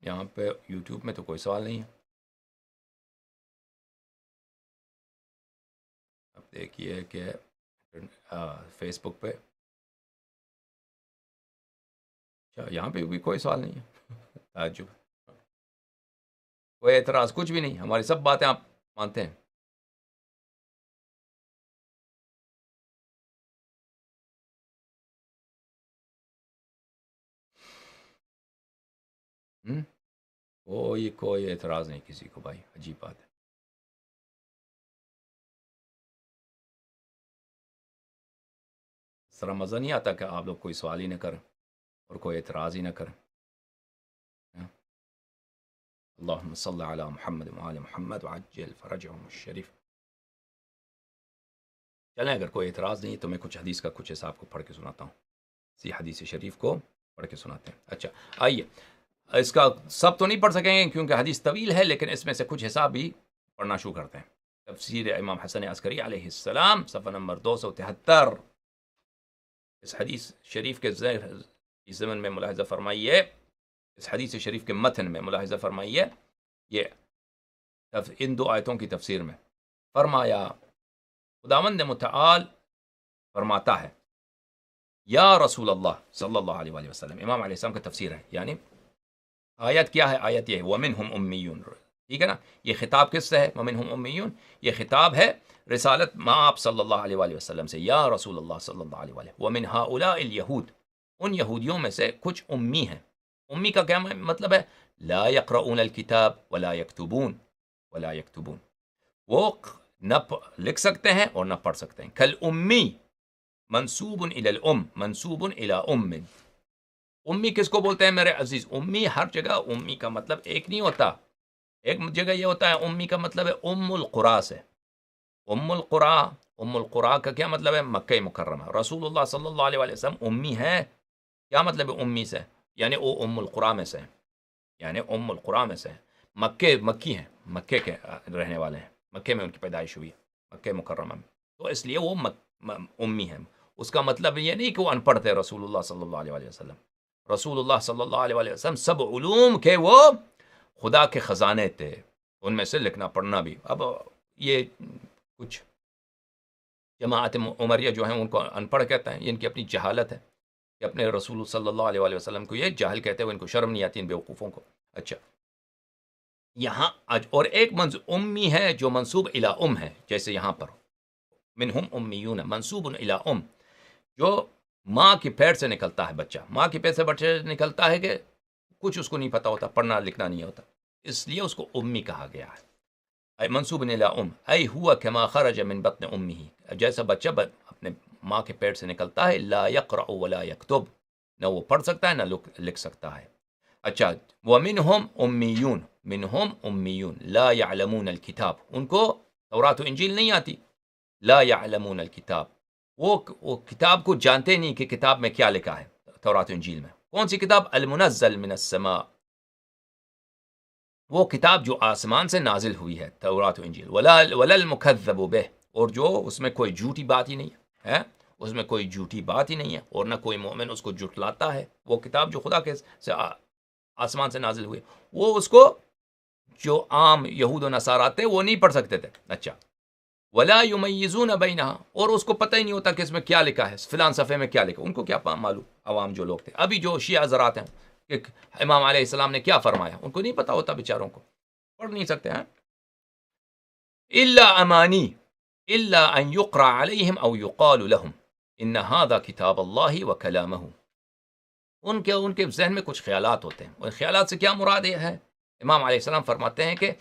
یہاں پہ یوٹیوب میں تو کوئی سوال نہیں ہے۔ اب دیکھیے کہ فیس بک پہ، اچھا یہاں پہ بھی کوئی سوال نہیں ہے، تعجب، کوئی اعتراض، کچھ بھی نہیں، ہماری سب باتیں آپ مانتے ہیں۔ کوئی اعتراض نہیں کسی کو، بھائی عجیب بات ہے۔ اس طرح مزہ نہیں آتا کہ آپ لوگ کوئی سوال ہی نہ کریں اور کوئی اعتراض ہی نہ کریں۔ اللہم صلی علی محمد وعلی محمد وعجل فرجهم الشریف۔ چلیں، اگر کوئی اعتراض نہیں تو میں کچھ حدیث کا کچھ حصہ آپ کو پڑھ کے سناتا ہوں، اسی حدیث شریف کو پڑھ کے سناتے ہیں۔ اچھا آئیے، اس کا سب تو نہیں پڑھ سکیں گے کیونکہ حدیث طویل ہے، لیکن اس میں سے کچھ حصہ بھی پڑھنا شروع کرتے ہیں۔ تفسیر امام حسن عسکری علیہ السلام، صفحہ نمبر 273۔ اس حدیث شریف کے ضمن میں ملاحظہ فرمائیے، اس حدیث شریف کے متن میں ملاحظہ فرمائیے، یہ ان دو آیتوں کی تفسیر میں فرمایا، خداوند متعال فرماتا ہے، یا رسول اللہ صلی اللہ علیہ وآلہ وسلم، امام علیہ السلام کا تفسیر ہے، یعنی آیت کیا ہے؟ آیت یہ ہے وَمِنْهُمْ أُمِّيُّونَ، ٹھیک ہے نا؟ یہ خطاب کس سے ہے؟ وَمِنْهُمْ أُمِّيُّونَ، یہ خطاب ہے رسالت آپ صلی اللہ علیہ وآلہ وسلم سے، یا رسول اللہ صلی اللہ علیہ وآلہ۔ وَمِنْ هَؤُلَاءِ الْيَهُودِ، ان یہودیوں میں سے کچھ امی ہیں۔ امی کا کیا مطلب ہے؟ لا يقرؤون الكتاب ولا يكتبون، ولا يكتبون، وہ نہ لکھ سکتے ہیں اور نہ پڑھ سکتے ہیں۔ کل امی منسوب الى الام، منسوب الى ام۔ امی کس کو بولتے ہیں میرے عزیز؟ امی ہر جگہ امی کا مطلب ایک نہیں ہوتا، ایک جگہ یہ ہوتا ہے امی کا مطلب ہے ام القرا سے، ام القرا، ام القرا کا کیا مطلب ہے؟ مکہ مکرمہ۔ رسول اللہ صلی اللہ علیہ وآلہ وسلم امی ہے، کیا مطلب ہے امی سے؟ یعنی وہ ام القرا میں سے، یعنی ام القرا میں سے، مکی ہیں، مکے کے رہنے والے ہیں، مکے میں ان کی پیدائش ہوئی ہے، مکہ مکرمہ میں، تو اس لیے وہ امی ہیں۔ اس کا مطلب یہ نہیں کہ وہ ان پڑھ تھے رسول اللہ صلی اللہ علیہ وسلم۔ رسول اللہ صلی اللہ علیہ وسلم سب علوم کے وہ خدا کے خزانے تھے، ان میں سے لکھنا پڑھنا بھی۔ اب یہ کچھ جماعت عمریہ جو ہیں ان کو ان پڑھ کہتا ہے، ان کی اپنی جہالت ہے کہ اپنے رسول صلی اللہ علیہ وسلم کو یہ جاہل کہتے ہیں، ان کو شرم نہیں آتی ان بیوقوفوں کو۔ اچھا، یہاں اور ایک امی ہے جو منصوب الی ام ہے، جیسے یہاں پر منہم امیون منصوب الی ام، جو ماں کی پیٹ سے نکلتا ہے بچہ، ماں کی پیٹ سے بچہ نکلتا ہے کہ کچھ اس کو نہیں پتا ہوتا، پڑھنا لکھنا نہیں ہوتا، اس لیے اس کو امی کہا گیا ہے۔ ای منصوب الی ام ای ہوا کما خرج من بطن امہ، جیسا بچہ اپنے ماں کے پیٹ سے نکلتا ہے، لا یقرأ ولا یکتب، نہ وہ پڑھ سکتا ہے نہ لکھ سکتا ہے۔ اچھا، ومنہم امیون، منہم امیون لا یعلمون الکتاب، ان کو تورات و انجیل نہیں آتی، لا یعلمون الکتاب، وہ کتاب کو جانتے نہیں کہ کتاب میں کیا لکھا ہے۔ تورات و انجیل میں کون سی کتاب؟ المنزل من السماء، وہ کتاب جو آسمان سے نازل ہوئی ہے، تورات و انجیل، ولا المکذب بہ، اور جو اس میں کوئی جھوٹی بات ہی نہیں ہے، اس میں کوئی جھوٹی بات ہی نہیں ہے، اور نہ کوئی مومن اس کو جھٹلاتا ہے۔ وہ کتاب جو خدا کے سے آسمان سے نازل ہوئی، وہ اس کو جو عام یہود و نصارہ تھے وہ نہیں پڑھ سکتے تھے۔ اچھا، ولا یمیزون بینہا، اور اس کو پتہ ہی نہیں ہوتا کہ اس میں کیا لکھا ہے، فلان صفحے میں کیا لکھا، ان کو کیا معلوم، عوام جو لوگ تھے۔ ابھی جو شیعہ حضرات ہیں کہ امام علیہ السلام نے کیا فرمایا، ان کو نہیں پتا ہوتا، بیچاروں کو پڑھ نہیں سکتے ہیں۔ الا امانی الا ان یقرأ علیہم او یقال لهم ان هذا کتاب اللہ وکلامہ، ان کے ذہن میں کچھ خیالات ہوتے ہیں، اور خیالات سے کیا مراد یہ ہے؟ امام علیہ السلام فرماتے ہیں کہ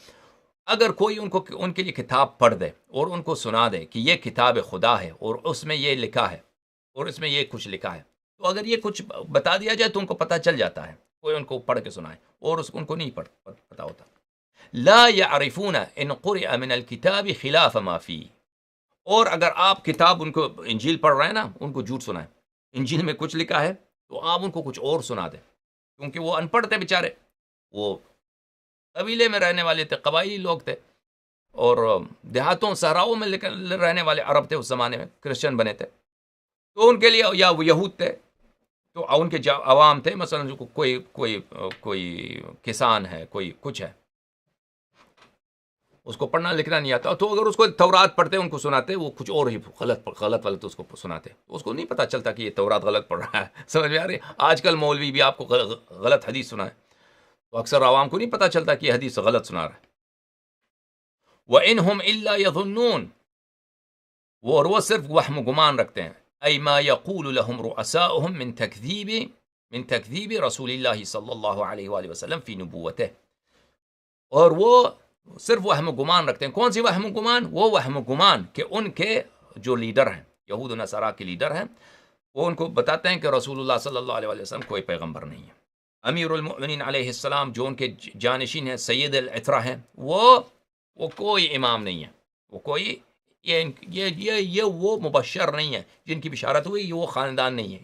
اگر کوئی ان کے لیے کتاب پڑھ دے اور ان کو سنا دے کہ یہ کتاب خدا ہے اور اس میں یہ لکھا ہے اور اس میں یہ کچھ لکھا ہے، تو اگر یہ کچھ بتا دیا جائے تو ان کو پتہ چل جاتا ہے، کوئی ان کو پڑھ کے سنائے، اور ان کو نہیں پتا ہوتا۔ لا يعرفون ان قرئ من الكتاب خلاف ما فيه، اور اگر آپ کتاب ان کو انجیل پڑھ رہے ہیں نا، ان کو جھوٹ سنائیں، انجیل میں کچھ لکھا ہے تو آپ ان کو کچھ اور سنا دیں، کیونکہ وہ ان پڑھ تھے بیچارے، وہ قبیلے میں رہنے والے تھے، قبائلی لوگ تھے، اور دیہاتوں صحراؤں میں رہنے والے عرب تھے، اس زمانے میں کرسچن بنے تھے، تو ان کے لیے، یا وہ یہود تھے، تو ان کے عوام تھے، مثلا جو کوئی کسان ہے، کوئی کچھ ہے، اس کو پڑھنا لکھنا نہیں آتا، تو اگر اس کو تورات پڑھتے ان کو سناتے، وہ کچھ اور ہی غلط اس کو سناتے، اس کو نہیں پتا چلتا کہ یہ تورات غلط پڑھ رہا ہے۔ سمجھ میں آ رہی؟ آج کل مولوی بھی آپ کو غلط حدیث سنائے، تو اکثر عوام کو نہیں پتا چلتا کہ یہ حدیث غلط سنا رہا ہے۔ وَإِنْهُمْ إِلَّا يَظُنُّونَ، وہ صرف وہم و گمان رکھتے ہیں، أي ما يقول لهم رؤساؤهم من تكذيب رسول الله صلی اللہ علیہ وآلہ وسلم فی نبوته، اور وہ صرف وہم و گمان رکھتے ہیں۔ کون سی وہم و گمان؟ وہ وہم و گمان کہ ان کے جو لیڈر ہیں، یہود و نصارہ کے لیڈر ہیں، وہ ان کو بتاتے ہیں کہ رسول اللہ صلی اللہ علیہ وسلم کوئی پیغمبر نہیں ہے۔ امیر المؤمنین علیہ السلام جو ان کے جانشین ہیں، سید العترہ ہیں، وہ کوئی امام نہیں ہے، وہ کوئی یہ وہ مبشر نہیں ہے جن کی بشارت ہوئی، یہ وہ خاندان نہیں ہے،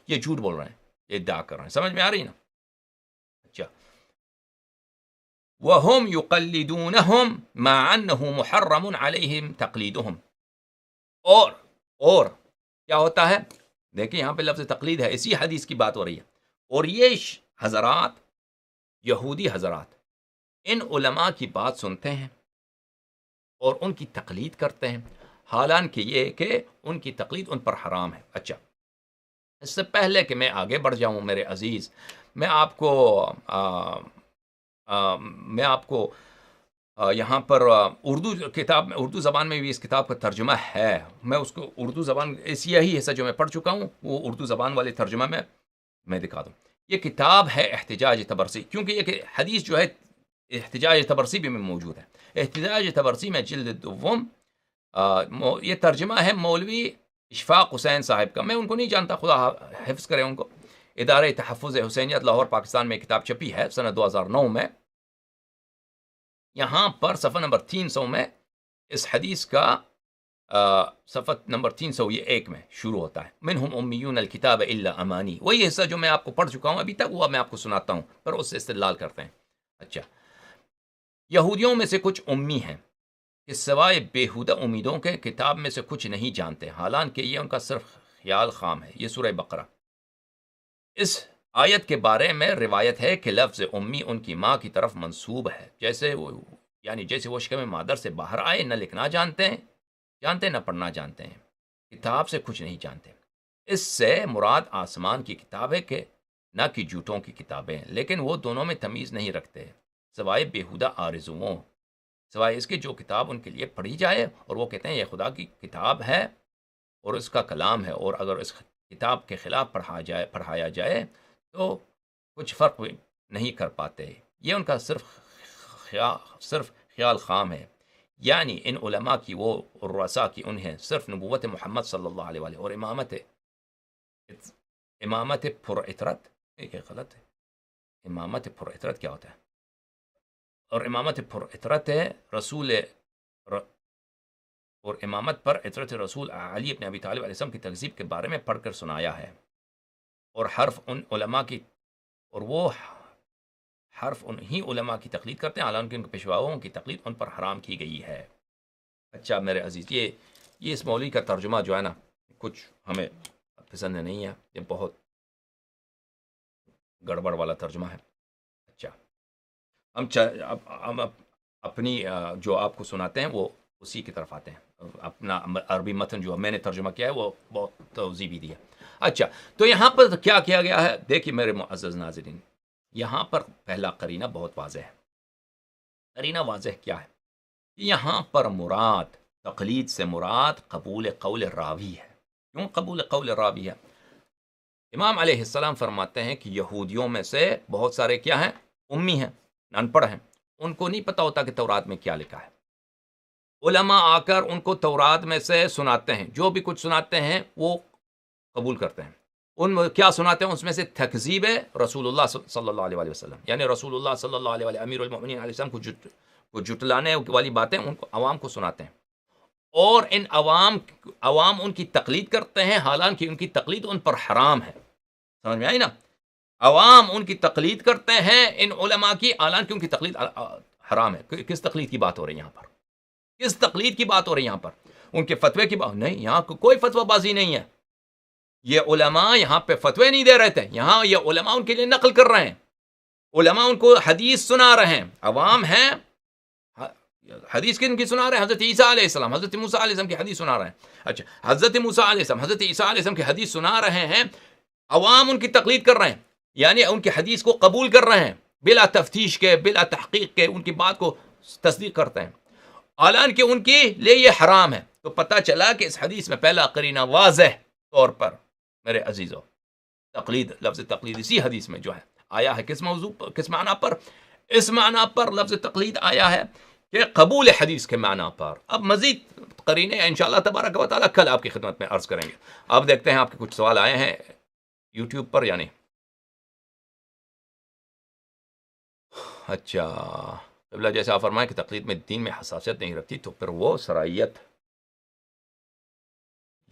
یہ جھوٹ بول رہے ہیں، یہ ادعا کر رہے ہیں۔ سمجھ میں آ رہی نا؟ اچھا، وَهُمْ يُقَلِّدُونَهُمْ مَعَ أَنَّهُ مُحَرَّمٌ عَلَيْهِمْ تَقْلِيدُهُمْ، اور کیا ہوتا ہے؟ دیکھیں یہاں پہ لفظ تقلید ہے، اسی حدیث کی بات ہو رہی ہے، اور یہ حضرات، یہودی حضرات، ان علماء کی بات سنتے ہیں اور ان کی تقلید کرتے ہیں، حالانکہ یہ کہ ان کی تقلید ان پر حرام ہے۔ اچھا، اس سے پہلے کہ میں آگے بڑھ جاؤں میرے عزیز، میں آپ کو یہاں پر اردو زبان میں بھی اس کتاب کا ترجمہ ہے، میں اس کو اردو زبان، اس یہی حصہ جو میں پڑھ چکا ہوں وہ اردو زبان والے ترجمہ میں دکھا دوں۔ یہ کتاب ہے احتجاج تبرسی، کیونکہ یہ حدیث جو ہے احتجاج تبرسی بھی میں موجود ہے۔ احتجاج تبرسی میں جلد دوم، یہ ترجمہ ہے مولوی اشفاق حسین صاحب کا، میں ان کو نہیں جانتا، خدا حفظ کرے ان کو۔ ادارہ تحفظ حسینیت لاہور پاکستان میں کتاب چھپی ہے سنہ 2009 میں۔ یہاں پر صفحہ نمبر 300 میں اس حدیث کا صفحہ نمبر 301 میں شروع ہوتا ہے، منہم امیون الکتاب الا امانی، وہی حصہ جو میں آپ کو پڑھ چکا ہوں ابھی تک، وہ میں آپ کو سناتا ہوں، پر اس سے استدلال کرتے ہیں۔ اچھا، یہودیوں میں سے کچھ امی ہیں کہ سوائے بےہودہ امیدوں کے کتاب میں سے کچھ نہیں جانتے، حالانکہ یہ ان کا صرف خیال خام ہے۔ یہ سورہ بقرہ۔ اس آیت کے بارے میں روایت ہے کہ لفظ امی ان کی ماں کی طرف منسوب ہے، جیسے وہ شکم مادر سے باہر آئے، نہ لکھنا جانتے نہ پڑھنا جانتے ہیں، کتاب سے کچھ نہیں جانتے۔ اس سے مراد آسمان کی کتاب ہے کہ نہ کہ جھوٹوں کی کتابیں، لیکن وہ دونوں میں تمیز نہیں رکھتے، سوائے بےہودہ آرزوؤں، سوائے اس کے جو کتاب ان کے لیے پڑھی جائے، اور وہ کہتے ہیں یہ خدا کی کتاب ہے اور اس کا کلام ہے، اور اگر اس کتاب کے خلاف پڑھایا جائے تو کچھ فرق نہیں کر پاتے، یہ ان کا صرف خیال خام ہے۔ یعنی ان علماء کی وہ رؤساء کی انہیں صرف نبوت محمد صلی اللہ علیہ وآلہ اور امامت پر اطرت، یہ غلط ہے، امامت پر اطرت کیا ہوتا ہے؟ اور امامت پر اطرت ہے اور امامت پر اطرت رسول علی ابن ابی طالب علیہ السلام کی تکذیب کے بارے میں پڑھ کر سنایا ہے، اور حرف ان علماء کی، اور وہ حرف انہی علماء کی تقلید کرتے ہیں حالانکہ ان کے پیشواؤں کی تقلید ان پر حرام کی گئی ہے۔ اچھا میرے عزیز، یہ اس مولوی کا ترجمہ جو ہے نا کچھ ہمیں پسند نہیں ہے، یہ بہت گڑبڑ والا ترجمہ ہے۔ اچھا ہم اپنی جو آپ کو سناتے ہیں وہ اسی کی طرف آتے ہیں، اپنا عربی متن جو میں نے ترجمہ کیا ہے وہ بہت توضیح بھی دی ہے۔ اچھا تو یہاں پر کیا کیا گیا ہے؟ دیکھیے میرے معزز ناظرین، یہاں پر پہلا قرینہ بہت واضح ہے۔ قرینہ واضح کیا ہے؟ یہاں پر مراد، تقلید سے مراد قبول قول راوی ہے۔ کیوں قبول قول راوی ہے؟ امام علیہ السلام فرماتے ہیں کہ یہودیوں میں سے بہت سارے کیا ہیں؟ امی ہیں، ان پڑھ ہیں، ان کو نہیں پتا ہوتا کہ تورات میں کیا لکھا ہے۔ علماء آ کر ان کو تورات میں سے سناتے ہیں، جو بھی کچھ سناتے ہیں وہ قبول کرتے ہیں۔ ان کیا سناتے ہیں؟ اس میں سے تکذیب رسول اللہ صلی اللہ علیہ وسلم، یعنی رسول اللہ صلی اللہ علیہ امیر المؤمنین علیہ السلام کو جٹلانے والی باتیں ان کو عوام کو سناتے ہیں، اور ان عوام ان کی تقلید کرتے ہیں حالانکہ ان کی تقلید ان پر حرام ہے۔ سمجھ میں آئی نا؟ عوام ان کی تقلید کرتے ہیں ان علماء کی حالانکہ ان کی تقلید حرام ہے۔ کس تقلید کی بات ہو رہی ہے یہاں پر؟ کس تقلید کی بات ہو رہی ہے یہاں پر؟ ان کے فتوے کی بات نہیں، یہاں کوئی فتوہ بازی نہیں ہے۔ یہ علماء یہاں پہ فتوے نہیں دے رہے تھے، یہاں یہ علماء ان کے لیے نقل کر رہے ہیں، علماء ان کو حدیث سنا رہے ہیں۔ عوام ہیں، حدیث کن کی سنا رہے ہیں؟ حضرت عیسیٰ علیہ السلام، حضرت موسیٰ علیہ السلام کی حدیث سنا رہے ہیں۔ اچھا حضرت موسیٰ علیہ السلام، حضرت عیسیٰ علیہ السلام کی حدیث سنا رہے ہیں، عوام ان کی تقلید کر رہے ہیں، یعنی ان کی حدیث کو قبول کر رہے ہیں بلا تفتیش کے، بلا تحقیق کے، ان کی بات کو تصدیق کرتے ہیں حالانکہ ان کے لیے یہ حرام ہے۔ تو پتہ چلا کہ اس حدیث میں پہلا قرینہ واضح طور پر میرے عزیزو، تقلید، لفظ تقلید اسی حدیث میں جو ہے آیا ہے کس موضوع پر، کس معنی پر؟ اس معنی پر لفظ تقلید آیا ہے کہ قبول حدیث کے معنی پر۔ اب مزید قرینے انشاءاللہ تبارک و تعالیٰ کل آپ کی خدمت میں عرض کریں گے۔ اب دیکھتے ہیں آپ کے کچھ سوال آئے ہیں یوٹیوب پر یا نہیں۔ اچھا قبلہ جیسے آپ فرمائیں کہ تقلید میں دین میں حساسیت نہیں رکھتی تو پھر وہ سرائیت،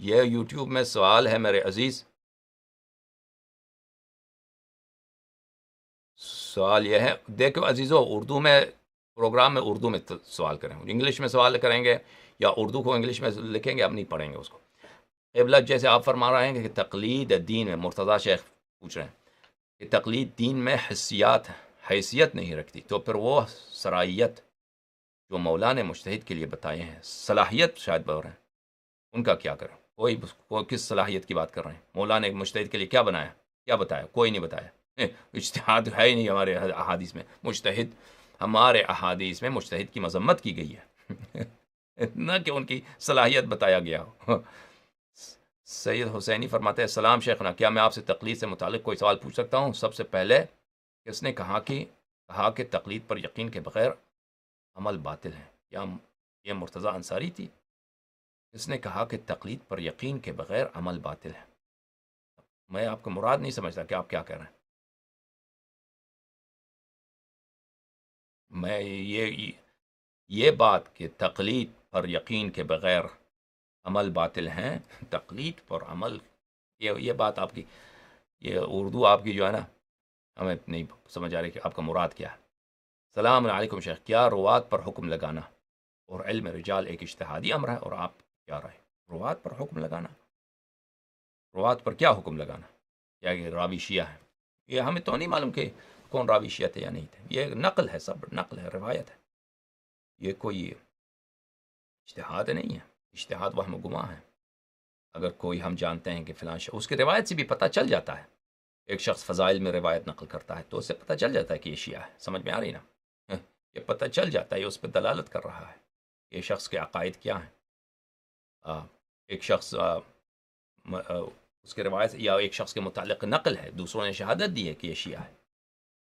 یہ یوٹیوب میں سوال ہے میرے عزیز، سوال یہ ہے، دیکھو عزیزو، اردو میں پروگرام میں اردو میں سوال کریں، انگلش میں سوال کریں گے یا اردو کو انگلش میں لکھیں گے، اب نہیں پڑھیں گے اس کو۔ قبلہ جیسے آپ فرما رہے ہیں کہ تقلید دین میں، مرتضیٰ شیخ پوچھ رہے ہیں کہ تقلید دین میں حیثیت نہیں رکھتی تو پھر وہ سرائیت جو مولا نے مجتہد کے لیے بتائے ہیں، صلاحیت شاید بول رہے ہیں، ان کا کیا کریں؟ کوئی کس صلاحیت کی بات کر رہے ہیں؟ مولا نے مجتہد کے لیے کیا بنایا، کیا بتایا؟ کوئی نہیں بتایا۔ اجتہاد ہے ہی نہیں ہمارے احادیث میں، مجتہد، ہمارے احادیث میں مجتہد کی مذمت کی گئی ہے نہ کہ ان کی صلاحیت بتایا گیا ہو۔ سید حسینی فرماتے ہیں السلام شیخنا، کیا میں آپ سے تقلید سے متعلق کوئی سوال پوچھ سکتا ہوں؟ سب سے پہلے کس نے کہا کہ تقلید پر یقین کے بغیر عمل باطل ہے؟ کیا یہ مرتضیٰ انصاری تھی؟ اس نے کہا کہ تقلید پر یقین کے بغیر عمل باطل ہے۔ میں آپ کو مراد نہیں سمجھتا کہ آپ کیا کہہ رہے ہیں۔ میں یہ بات کہ تقلید پر یقین کے بغیر عمل باطل ہیں، تقلید پر عمل، یہ بات آپ کی، یہ اردو آپ کی جو ہے نا ہمیں نہیں سمجھ آ رہی کہ آپ کا مراد کیا ہے۔ السلام علیکم شیخ، کیا روات پر حکم لگانا اور علم رجال ایک اجتہادی امر ہے، اور آپ کیا رائے؟ روات پر حکم لگانا، روات پر کیا حکم لگانا؟ کیا کہ راوی شیعہ ہے؟ یہ ہمیں تو نہیں معلوم کہ کون راوی شیعہ تھے یا نہیں تھے، یہ نقل ہے، سب نقل ہے، روایت ہے، یہ کوئی اجتہاد نہیں ہے، اجتہاد وہم و گماں ہے۔ اگر کوئی ہم جانتے ہیں کہ فلاں اس کی روایت سے بھی پتہ چل جاتا ہے، ایک شخص فضائل میں روایت نقل کرتا ہے تو اس سے پتہ چل جاتا ہے کہ یہ شیعہ ہے، سمجھ میں آ رہی نا؟ یہ پتہ چل جاتا ہے، یہ اس پہ دلالت کر رہا ہے، یہ شخص کے عقائد کیا ہیں۔ ایک شخص اس کے روایت یا ایک شخص کے متعلق نقل ہے، دوسروں نے شہادت دی ہے کہ یہ شیعہ ہے،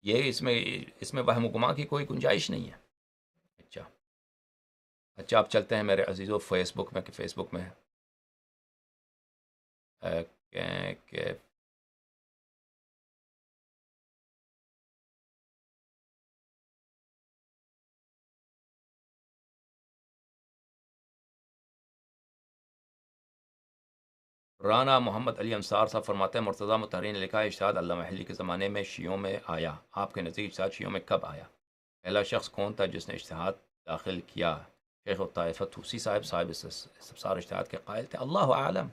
یہ اس میں وہم و گماں کی کوئی گنجائش نہیں ہے۔ اچھا اچھا آپ چلتے ہیں میرے عزیزوں فیس بک میں، کہ فیس بک میں کہ رانا محمد علی انصار صاحب فرماتے ہیں مرتضیٰ مطہری نے لکھا ہے اجتہاد علامہ محلی کے زمانے میں شیعوں میں آیا، آپ کے نزدیک اجتہاد شیعوں میں کب آیا؟ پہلا شخص کون تھا جس نے اجتہاد داخل کیا؟ شیخ الطائفہ طوسی صاحب استفسار اجتہاد کے قائل تھے، اللہ اعلم.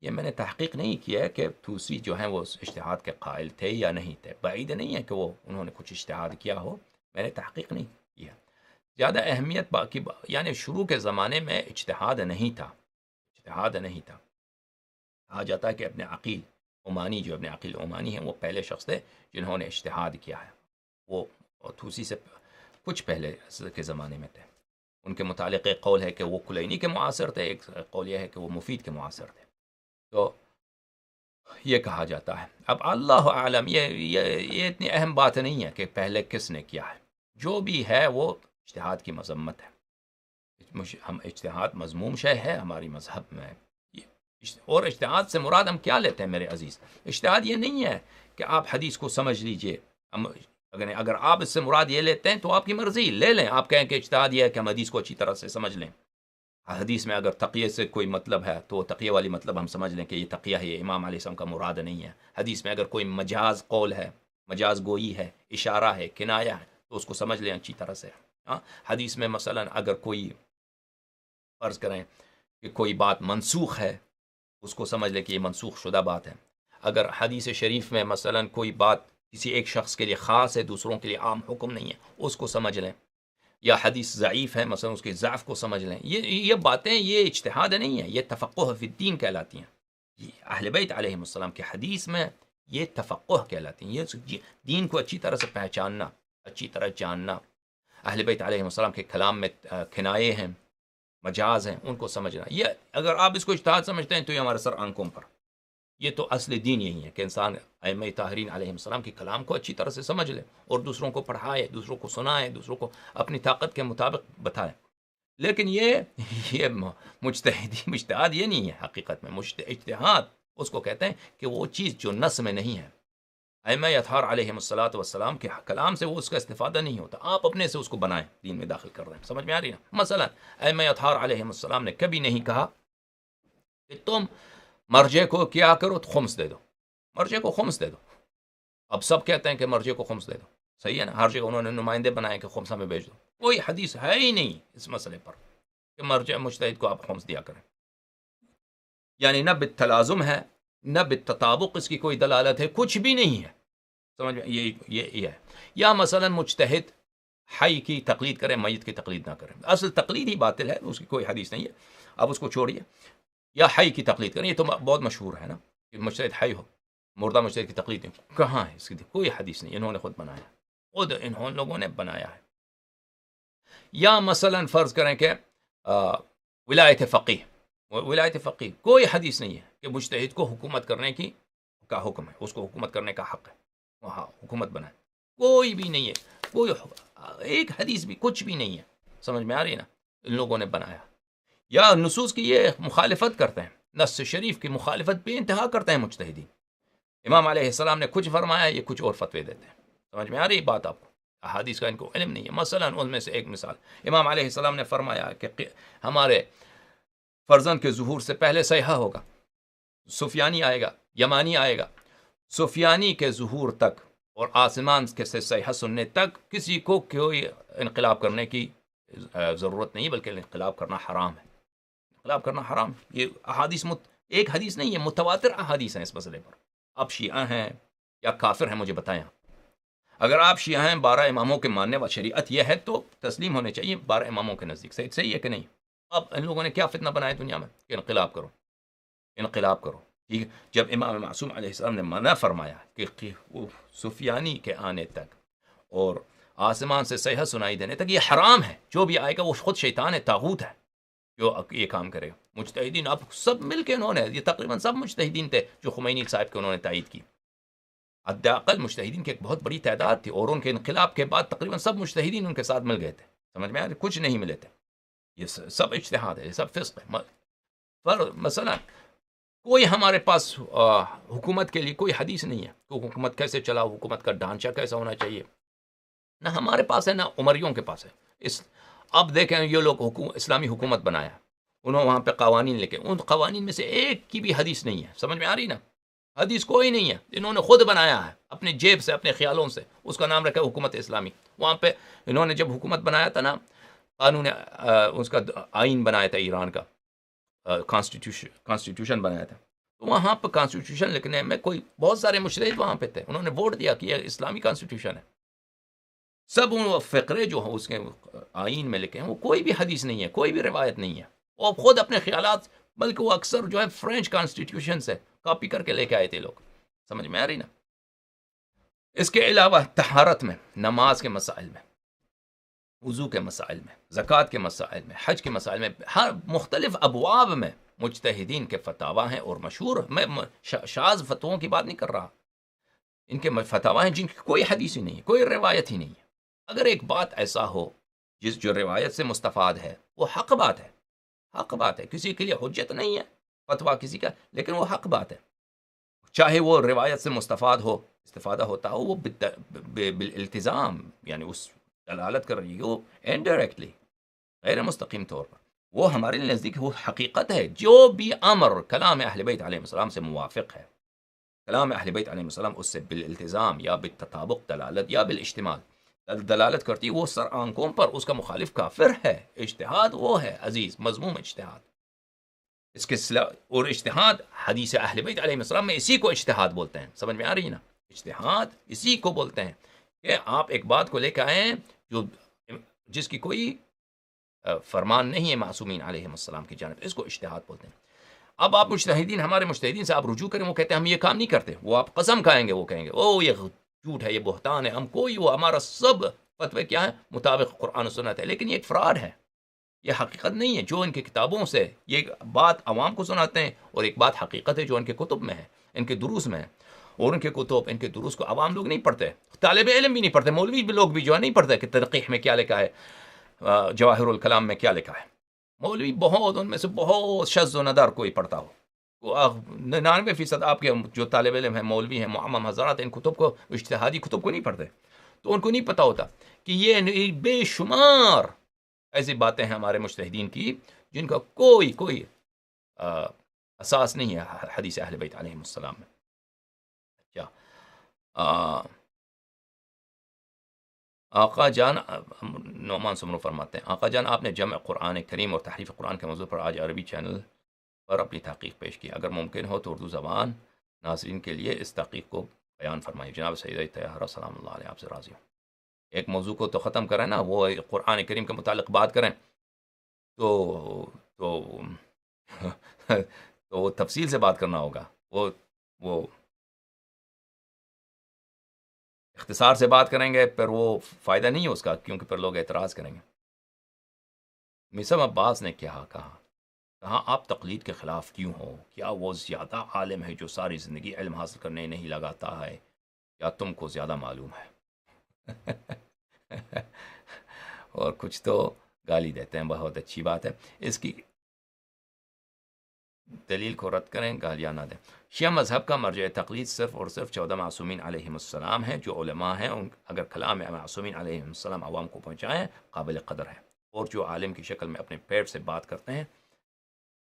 یہ میں نے تحقیق نہیں کیا ہے کہ طوسی جو ہیں وہ اجتہاد کے قائل تھے یا نہیں تھے، بعید نہیں ہے کہ انہوں نے کچھ اجتہاد کیا ہو، میں نے تحقیق نہیں کیا. زیادہ اہمیت باقی یعنی شروع کے زمانے میں اجتہاد نہیں تھا، اجتہاد نہیں تھا. کہا جاتا ہے کہ ابن عقیل عمانی، جو ابن عقیل عمانی ہیں وہ پہلے شخص تھے جنہوں نے اجتہاد کیا ہے. وہ طوسی سے کچھ پہلے کے زمانے میں تھے. ان کے متعلق ایک قول ہے کہ وہ کلینی کے معاصر تھے، ایک قول یہ ہے کہ وہ مفید کے معاصر تھے. تو یہ کہا جاتا ہے. اب اللہ عالم، یہ اتنی اہم بات نہیں ہے کہ پہلے کس نے کیا ہے، جو بھی ہے وہ اجتہاد کی مذمت ہے. ہم اجتہاد مذموم شے ہے ہماری مذہب میں. اور اجتہاد سے مراد ہم کیا لیتے ہیں میرے عزیز؟ اجتہاد یہ نہیں ہے کہ آپ حدیث کو سمجھ لیجئے. اگر آپ اس سے مراد یہ لیتے ہیں تو آپ کی مرضی، لے لیں. آپ کہیں کہ اجتہاد یہ ہے کہ ہم حدیث کو اچھی طرح سے سمجھ لیں. حدیث میں اگر تقیہ سے کوئی مطلب ہے تو تقیہ والی مطلب ہم سمجھ لیں کہ یہ تقیہ ہے، یہ امام علیہ السلام کا مراد نہیں ہے. حدیث میں اگر کوئی مجاز قول ہے، مجاز گوئی ہے، اشارہ ہے، کنایہ ہے، تو اس کو سمجھ لیں اچھی طرح سے. حدیث میں مثلا اگر کوئی فرض کریں کہ کوئی بات منسوخ ہے، اس کو سمجھ لیں کہ یہ منسوخ شدہ بات ہے. اگر حدیث شریف میں مثلا کوئی بات کسی ایک شخص کے لیے خاص ہے، دوسروں کے لیے عام حکم نہیں ہے، اس کو سمجھ لیں. یا حدیث ضعیف ہے مثلا، اس کے ضعف کو سمجھ لیں. یہ باتیں یہ اجتہاد نہیں ہے، یہ تفقہ فی الدین کہلاتی ہیں. یہ اہل بیت علیہ السلام کے حدیث میں یہ تفقہ کہلاتی ہیں، یہ دین کو اچھی طرح سے پہچاننا، اچھی طرح جاننا. اہل بیت علیہ السلام کے کلام میں کنائے ہیں، مجاز ہیں، ان کو سمجھنا. یہ اگر آپ اس کو اجتہاد سمجھتے ہیں تو یہ ہمارے سر آنکھوں پر. یہ تو اصل دین یہی ہے کہ انسان ائمہ طاہرین علیہ السلام کے کلام کو اچھی طرح سے سمجھ لے اور دوسروں کو پڑھائے، دوسروں کو سنائے، دوسروں کو اپنی طاقت کے مطابق بتائے. لیکن یہ اجتہاد یہ نہیں ہے. حقیقت میں اجتہاد اس کو کہتے ہیں کہ وہ چیز جو نص میں نہیں ہے. ائمہ اطہار علیہم السلام کے کلام سے وہ اس کا استفادہ نہیں ہوتا، آپ اپنے سے اس کو بنائیں، دین میں داخل کر رہے ہیں. سمجھ میں آ رہی نا؟ مثلا ائمہ اطہار علیہم السلام نے کبھی نہیں کہا کہ تم مرجے کو کیا کرو تو خمس دے دو، مرجے کو خمس دے دو. اب سب کہتے ہیں کہ مرجے کو خمس دے دو، صحیح ہے نا؟ ہر جگہ انہوں نے نمائندے بنائے کہ خمسہ میں بیچ دو. کوئی حدیث ہے ہی نہیں اس مسئلے پر کہ مرجع مجتہد کو آپ خمس دیا کریں. یعنی نہ بالتلازم ہے، نہ بالتطابق اس کی کوئی دلالت ہے، کچھ بھی نہیں ہے. سمجھ میں یہ ہے. یا مثلا مجتہد حی کی تقلید کرے، میت کی تقلید نہ کرے. اصل تقلید ہی باطل ہے، اس کی کوئی حدیث نہیں ہے، اب اس کو چھوڑیے. یا حی کی تقلید کریں، یہ تو بہت مشہور ہے نا کہ مجتہد حی ہو، مردہ مجتہد کی تقلید ہے. کہاں ہے اس کی کوئی حدیث نہیں، انہوں نے خود بنایا، خود انہوں لوگوں نے بنایا ہے. یا مثلا فرض کریں کہ ولایت فقیہ، ولایت فقیہ کوئی حدیث نہیں ہے کہ مجتہد کو حکومت کرنے کا حکم ہے، اس کو حکومت کرنے کا حق ہے، وہاں حکومت بنائے. کوئی بھی نہیں ہے، کوئی ایک حدیث بھی، کچھ بھی نہیں ہے. سمجھ میں آ رہی ہے نا؟ ان لوگوں نے بنایا. یا نصوص کی یہ مخالفت کرتے ہیں، نص شریف کی مخالفت بے انتہا کرتے ہیں مجتہدین. امام علیہ السلام نے کچھ فرمایا، یہ کچھ اور فتوے دیتے ہیں. سمجھ میں آ رہی بات آپ کو؟ احادیث کا ان کو علم نہیں ہے. مثلا ان میں سے ایک مثال، امام علیہ السلام نے فرمایا کہ ہمارے فرزند کے ظہور سے پہلے صیحہ ہوگا، سفیانی آئے گا، یمانی آئے گا. سفیانی کے ظہور تک اور آسمان کے سے صیحہ سننے تک کسی کو کوئی انقلاب کرنے کی ضرورت نہیں، بلکہ انقلاب کرنا حرام ہے. انقلاب کرنا حرام. یہ احادیث ایک حدیث نہیں، یہ متواتر احادیث ہیں اس مسئلے پر. آپ شیعہ ہیں یا کافر ہیں مجھے بتائیں. اگر آپ شیعہ ہیں، 12 اماموں کے ماننے والی، شریعت یہ ہے تو تسلیم ہونے چاہیے 12 اماموں کے نزدیک. صحیح ہے کہ نہیں؟ اب ان لوگوں نے کیا فتنہ بنایا دنیا میں کہ انقلاب کرو، انقلاب کرو. ٹھیک ہے، جب امام معصوم علیہ السلام نے منع فرمایا کہ سفیانی کے آنے تک اور آسمان سے صیحہ سنائی دینے تک یہ حرام ہے، جو بھی آئے گا وہ خود شیطان ہے، طاغوت ہے جو یہ کام کرے گا. مجتہدین اب سب مل کے انہوں نے، یہ تقریباً سب مجتہدین تھے جو خمینی صاحب کے انہوں نے تائید کی. حداقل مجتہدین کی ایک بہت بڑی تعداد تھی، اور ان کے انقلاب کے بعد تقریباً سب مجتہدین ان کے ساتھ مل گئے تھے. سمجھ میں آ رہی؟ کچھ نہیں ملے تھے. یہ سب اجتہاد ہے، یہ سب فسق ہے. مثلا کوئی ہمارے پاس حکومت کے لیے کوئی حدیث نہیں ہے کہ حکومت کیسے چلا، حکومت کا ڈھانچہ کیسا ہونا چاہیے، نہ ہمارے پاس ہے نہ عمریوں کے پاس ہے. اب دیکھیں یہ لوگ اسلامی حکومت بنایا، انہوں وہاں پہ قوانین لکھے، ان قوانین میں سے ایک کی بھی حدیث نہیں ہے. سمجھ میں آ رہی نا؟ حدیث کوئی نہیں ہے، انہوں نے خود بنایا ہے اپنے جیب سے، اپنے خیالوں سے. اس کا نام رکھا حکومت اسلامی. وہاں پہ انہوں نے جب حکومت بنایا تھا نا، قانون اس کا آئین بنایا تھا ایران کا، کانسٹیٹیوشن بنایا تھا. تو وہاں پہ کانسٹیٹیوشن لکھنے میں کوئی بہت سارے مجتہد وہاں پہ تھے، انہوں نے ووٹ دیا کہ یہ اسلامی کانسٹیٹیوشن ہے. سب ان فقرے جو ہیں اس کے آئین میں لکھے ہیں، وہ کوئی بھی حدیث نہیں ہے، کوئی بھی روایت نہیں ہے. وہ خود اپنے خیالات، بلکہ وہ اکثر جو ہے فرینچ کانسٹیٹیوشن سے کاپی کر کے لے کے آئے تھے لوگ. سمجھ میں آ رہی نا؟ اس کے علاوہ طہارت میں، نماز کے مسائل میں، وضو کے مسائل میں، زکوٰۃ کے مسائل میں، حج کے مسائل میں، ہر مختلف ابواب میں مجتہدین کے فتاوی ہیں. اور مشہور، میں شاذ فتووں کی بات نہیں کر رہا، ان کے فتاوی ہیں جن کی کوئی حدیث ہی نہیں ہے، کوئی روایت ہی نہیں ہے. اگر ایک بات ایسا ہو جو روایت سے مستفاد ہے، وہ حق بات ہے. حق بات ہے، کسی کے لیے حجت نہیں ہے فتویٰ کسی کا، لیکن وہ حق بات ہے. چاہے وہ روایت سے مستفاد ہو، استفادہ ہوتا ہو، وہ بالالتزام، یعنی اس دلالت کر رہی ہو انڈائریکٹلی، غیر مستقیم طور پر، وہ ہمارے نزدیک وہ حقیقت ہے. جو بھی امر کلام اہل بیت علیہ السلام سے موافق ہے، کلام اہل بیت علیہ السلام اس سے بالالتزام یا بالتطابق دلالت یا بالاجتماع دلالت کرتی، وہ سر آنکھوں پر اس کا مخالف کافر ہے. اجتہاد وہ ہے عزیز، مذموم اجتہاد. اس کے اور اجتہاد حدیث اہل بیت علیہ السلام میں اسی کو اجتہاد بولتے ہیں. سمجھ میں آ رہی ہے نا؟ اجتہاد اسی کو بولتے ہیں کہ آپ ایک بات کو لے کے آئیں جو جس کی کوئی فرمان نہیں ہے معصومین علیہ السلام کی جانب، اس کو اجتہاد بولتے ہیں. اب آپ مجتہدین، ہمارے مجتہدین سے آپ رجوع کریں، وہ کہتے ہیں ہم یہ کام نہیں کرتے. وہ آپ قسم کھائیں گے، وہ کہیں گے او یہ جھوٹ ہے، یہ بہتان ہے، ہم کوئی، وہ ہمارا سب فتوے کیا ہے مطابق قرآن و سنت ہے. لیکن یہ ایک فراڈ ہے، یہ حقیقت نہیں ہے. جو ان کی کتابوں سے یہ بات عوام کو سناتے ہیں، اور ایک بات حقیقت ہے جو ان کے کتب میں ہے، ان کے دروس میں ہے. اور ان کے کتب، ان کے دروس کو عوام لوگ نہیں پڑھتے، طالب علم بھی نہیں پڑھتے، مولوی بھی لوگ بھی جو ہے نہیں پڑھتے کہ تنقیح میں کیا لکھا ہے، جواہر الکلام میں کیا لکھا ہے. مولوی بہت، ان میں سے بہت شذ و ندر کوئی پڑھتا ہو. 99% آپ کے جو طالب علم ہیں، مولوی ہیں، معمم حضرات، ان کتب کو، اجتہادی کتب کو نہیں پڑھتے. تو ان کو نہیں پتہ ہوتا کہ یہ بے شمار ایسی باتیں ہیں ہمارے مجتہدین کی جن کا کوئی اساس نہیں ہے حدیث اہل بیت علیہ السلام میں. کیا آقا جان، نعمان سمرو فرماتے ہیں، آقا جان آپ نے جمع قرآن کریم اور تحریف قرآن کے موضوع پر آج عربی چینل پر اپنی تحقیق پیش کی. اگر ممکن ہو تو اردو زبان ناظرین کے لیے اس تحقیق کو بیان فرمائیں. جناب سید طیارہ سلام اللہ علیہ آپ سے راضی ہوں. ایک موضوع کو تو ختم کریں نا، وہ قرآن کریم کے متعلق بات کریں تو تو وہ تفصیل سے بات کرنا ہوگا. وہ اختصار سے بات کریں گے پھر وہ فائدہ نہیں ہے اس کا، کیونکہ پھر لوگ اعتراض کریں گے. مصعب عباس نے کہا آپ تقلید کے خلاف کیوں ہو؟ کیا وہ زیادہ عالم ہے جو ساری زندگی علم حاصل کرنے نہیں لگاتا ہے، یا تم کو زیادہ معلوم ہے؟ اور کچھ تو گالی دیتے ہیں. بہت اچھی بات ہے، اس کی دلیل کو رد کریں، گالیاں نہ دیں. شیعہ مذہب کا مرجع تقلید صرف اور صرف 14 معصومین علیہم السلام ہیں. جو علماء ہیں اگر کلام معصومین علیہم السلام عوام کو پہنچائیں قابل قدر ہے، اور جو عالم کی شکل میں اپنے پیٹ سے بات کرتے ہیں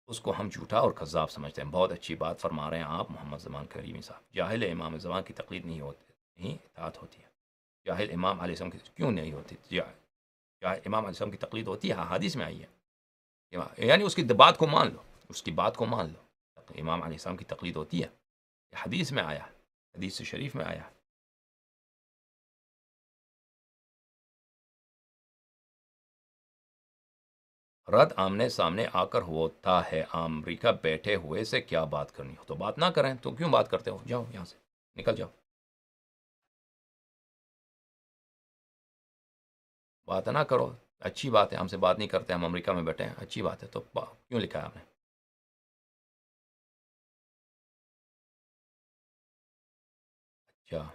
اس کو ہم جھوٹا اور کذاب سمجھتے ہیں. بہت اچھی بات فرما رہے ہیں آپ محمد زمان کریمی صاحب. جاہل امام زمان کی تقلید نہیں اطاعت ہوتی ہے. جاہل امام علیہ السلام کی کیوں نہیں ہوتی؟ جاہل امام علیہ السلام کی تقلید ہوتی ہے، حدیث میں آئی ہے، یعنی اس کی بات کو مان لو، اس کی بات کو مان لو. امام علیہ السلام کی تقلید ہوتی ہے، حدیث میں آیا، حدیث شریف میں آیا. رد آمنے سامنے آ کر ہوتا ہے. امریکہ بیٹھے ہوئے سے کیا بات کرنی ہو تو بات نہ کریں. تو کیوں بات کرتے ہو؟ جاؤ یہاں سے، نکل جاؤ. بات نہ کرو، اچھی بات ہے. ہم سے بات نہیں کرتے، ہم امریکہ میں بیٹھے ہیں، اچھی بات ہے. تو کیوں لکھا ہے آپ نے؟ اچھا،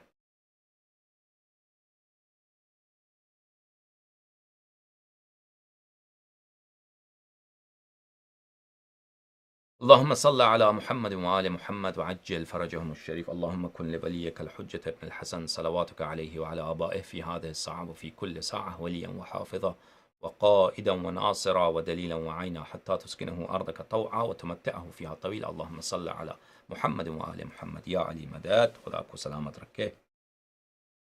اللهم صل على محمد وآل محمد وعجل فرجهم الشريف. اللهم كن لوليك الحجة ابن الحسن صلواتك عليه وعلى آبائه في هذه الساعة وفي كل ساعة وليا وحافظا وقائدا وناصرا ودليلا وعينا حتى تسكنه أرضك طوعا وتمتعه فيها طويلا. اللهم صل على محمد وآل محمد. یا علی مدد. خدا کو سلامت رکھے.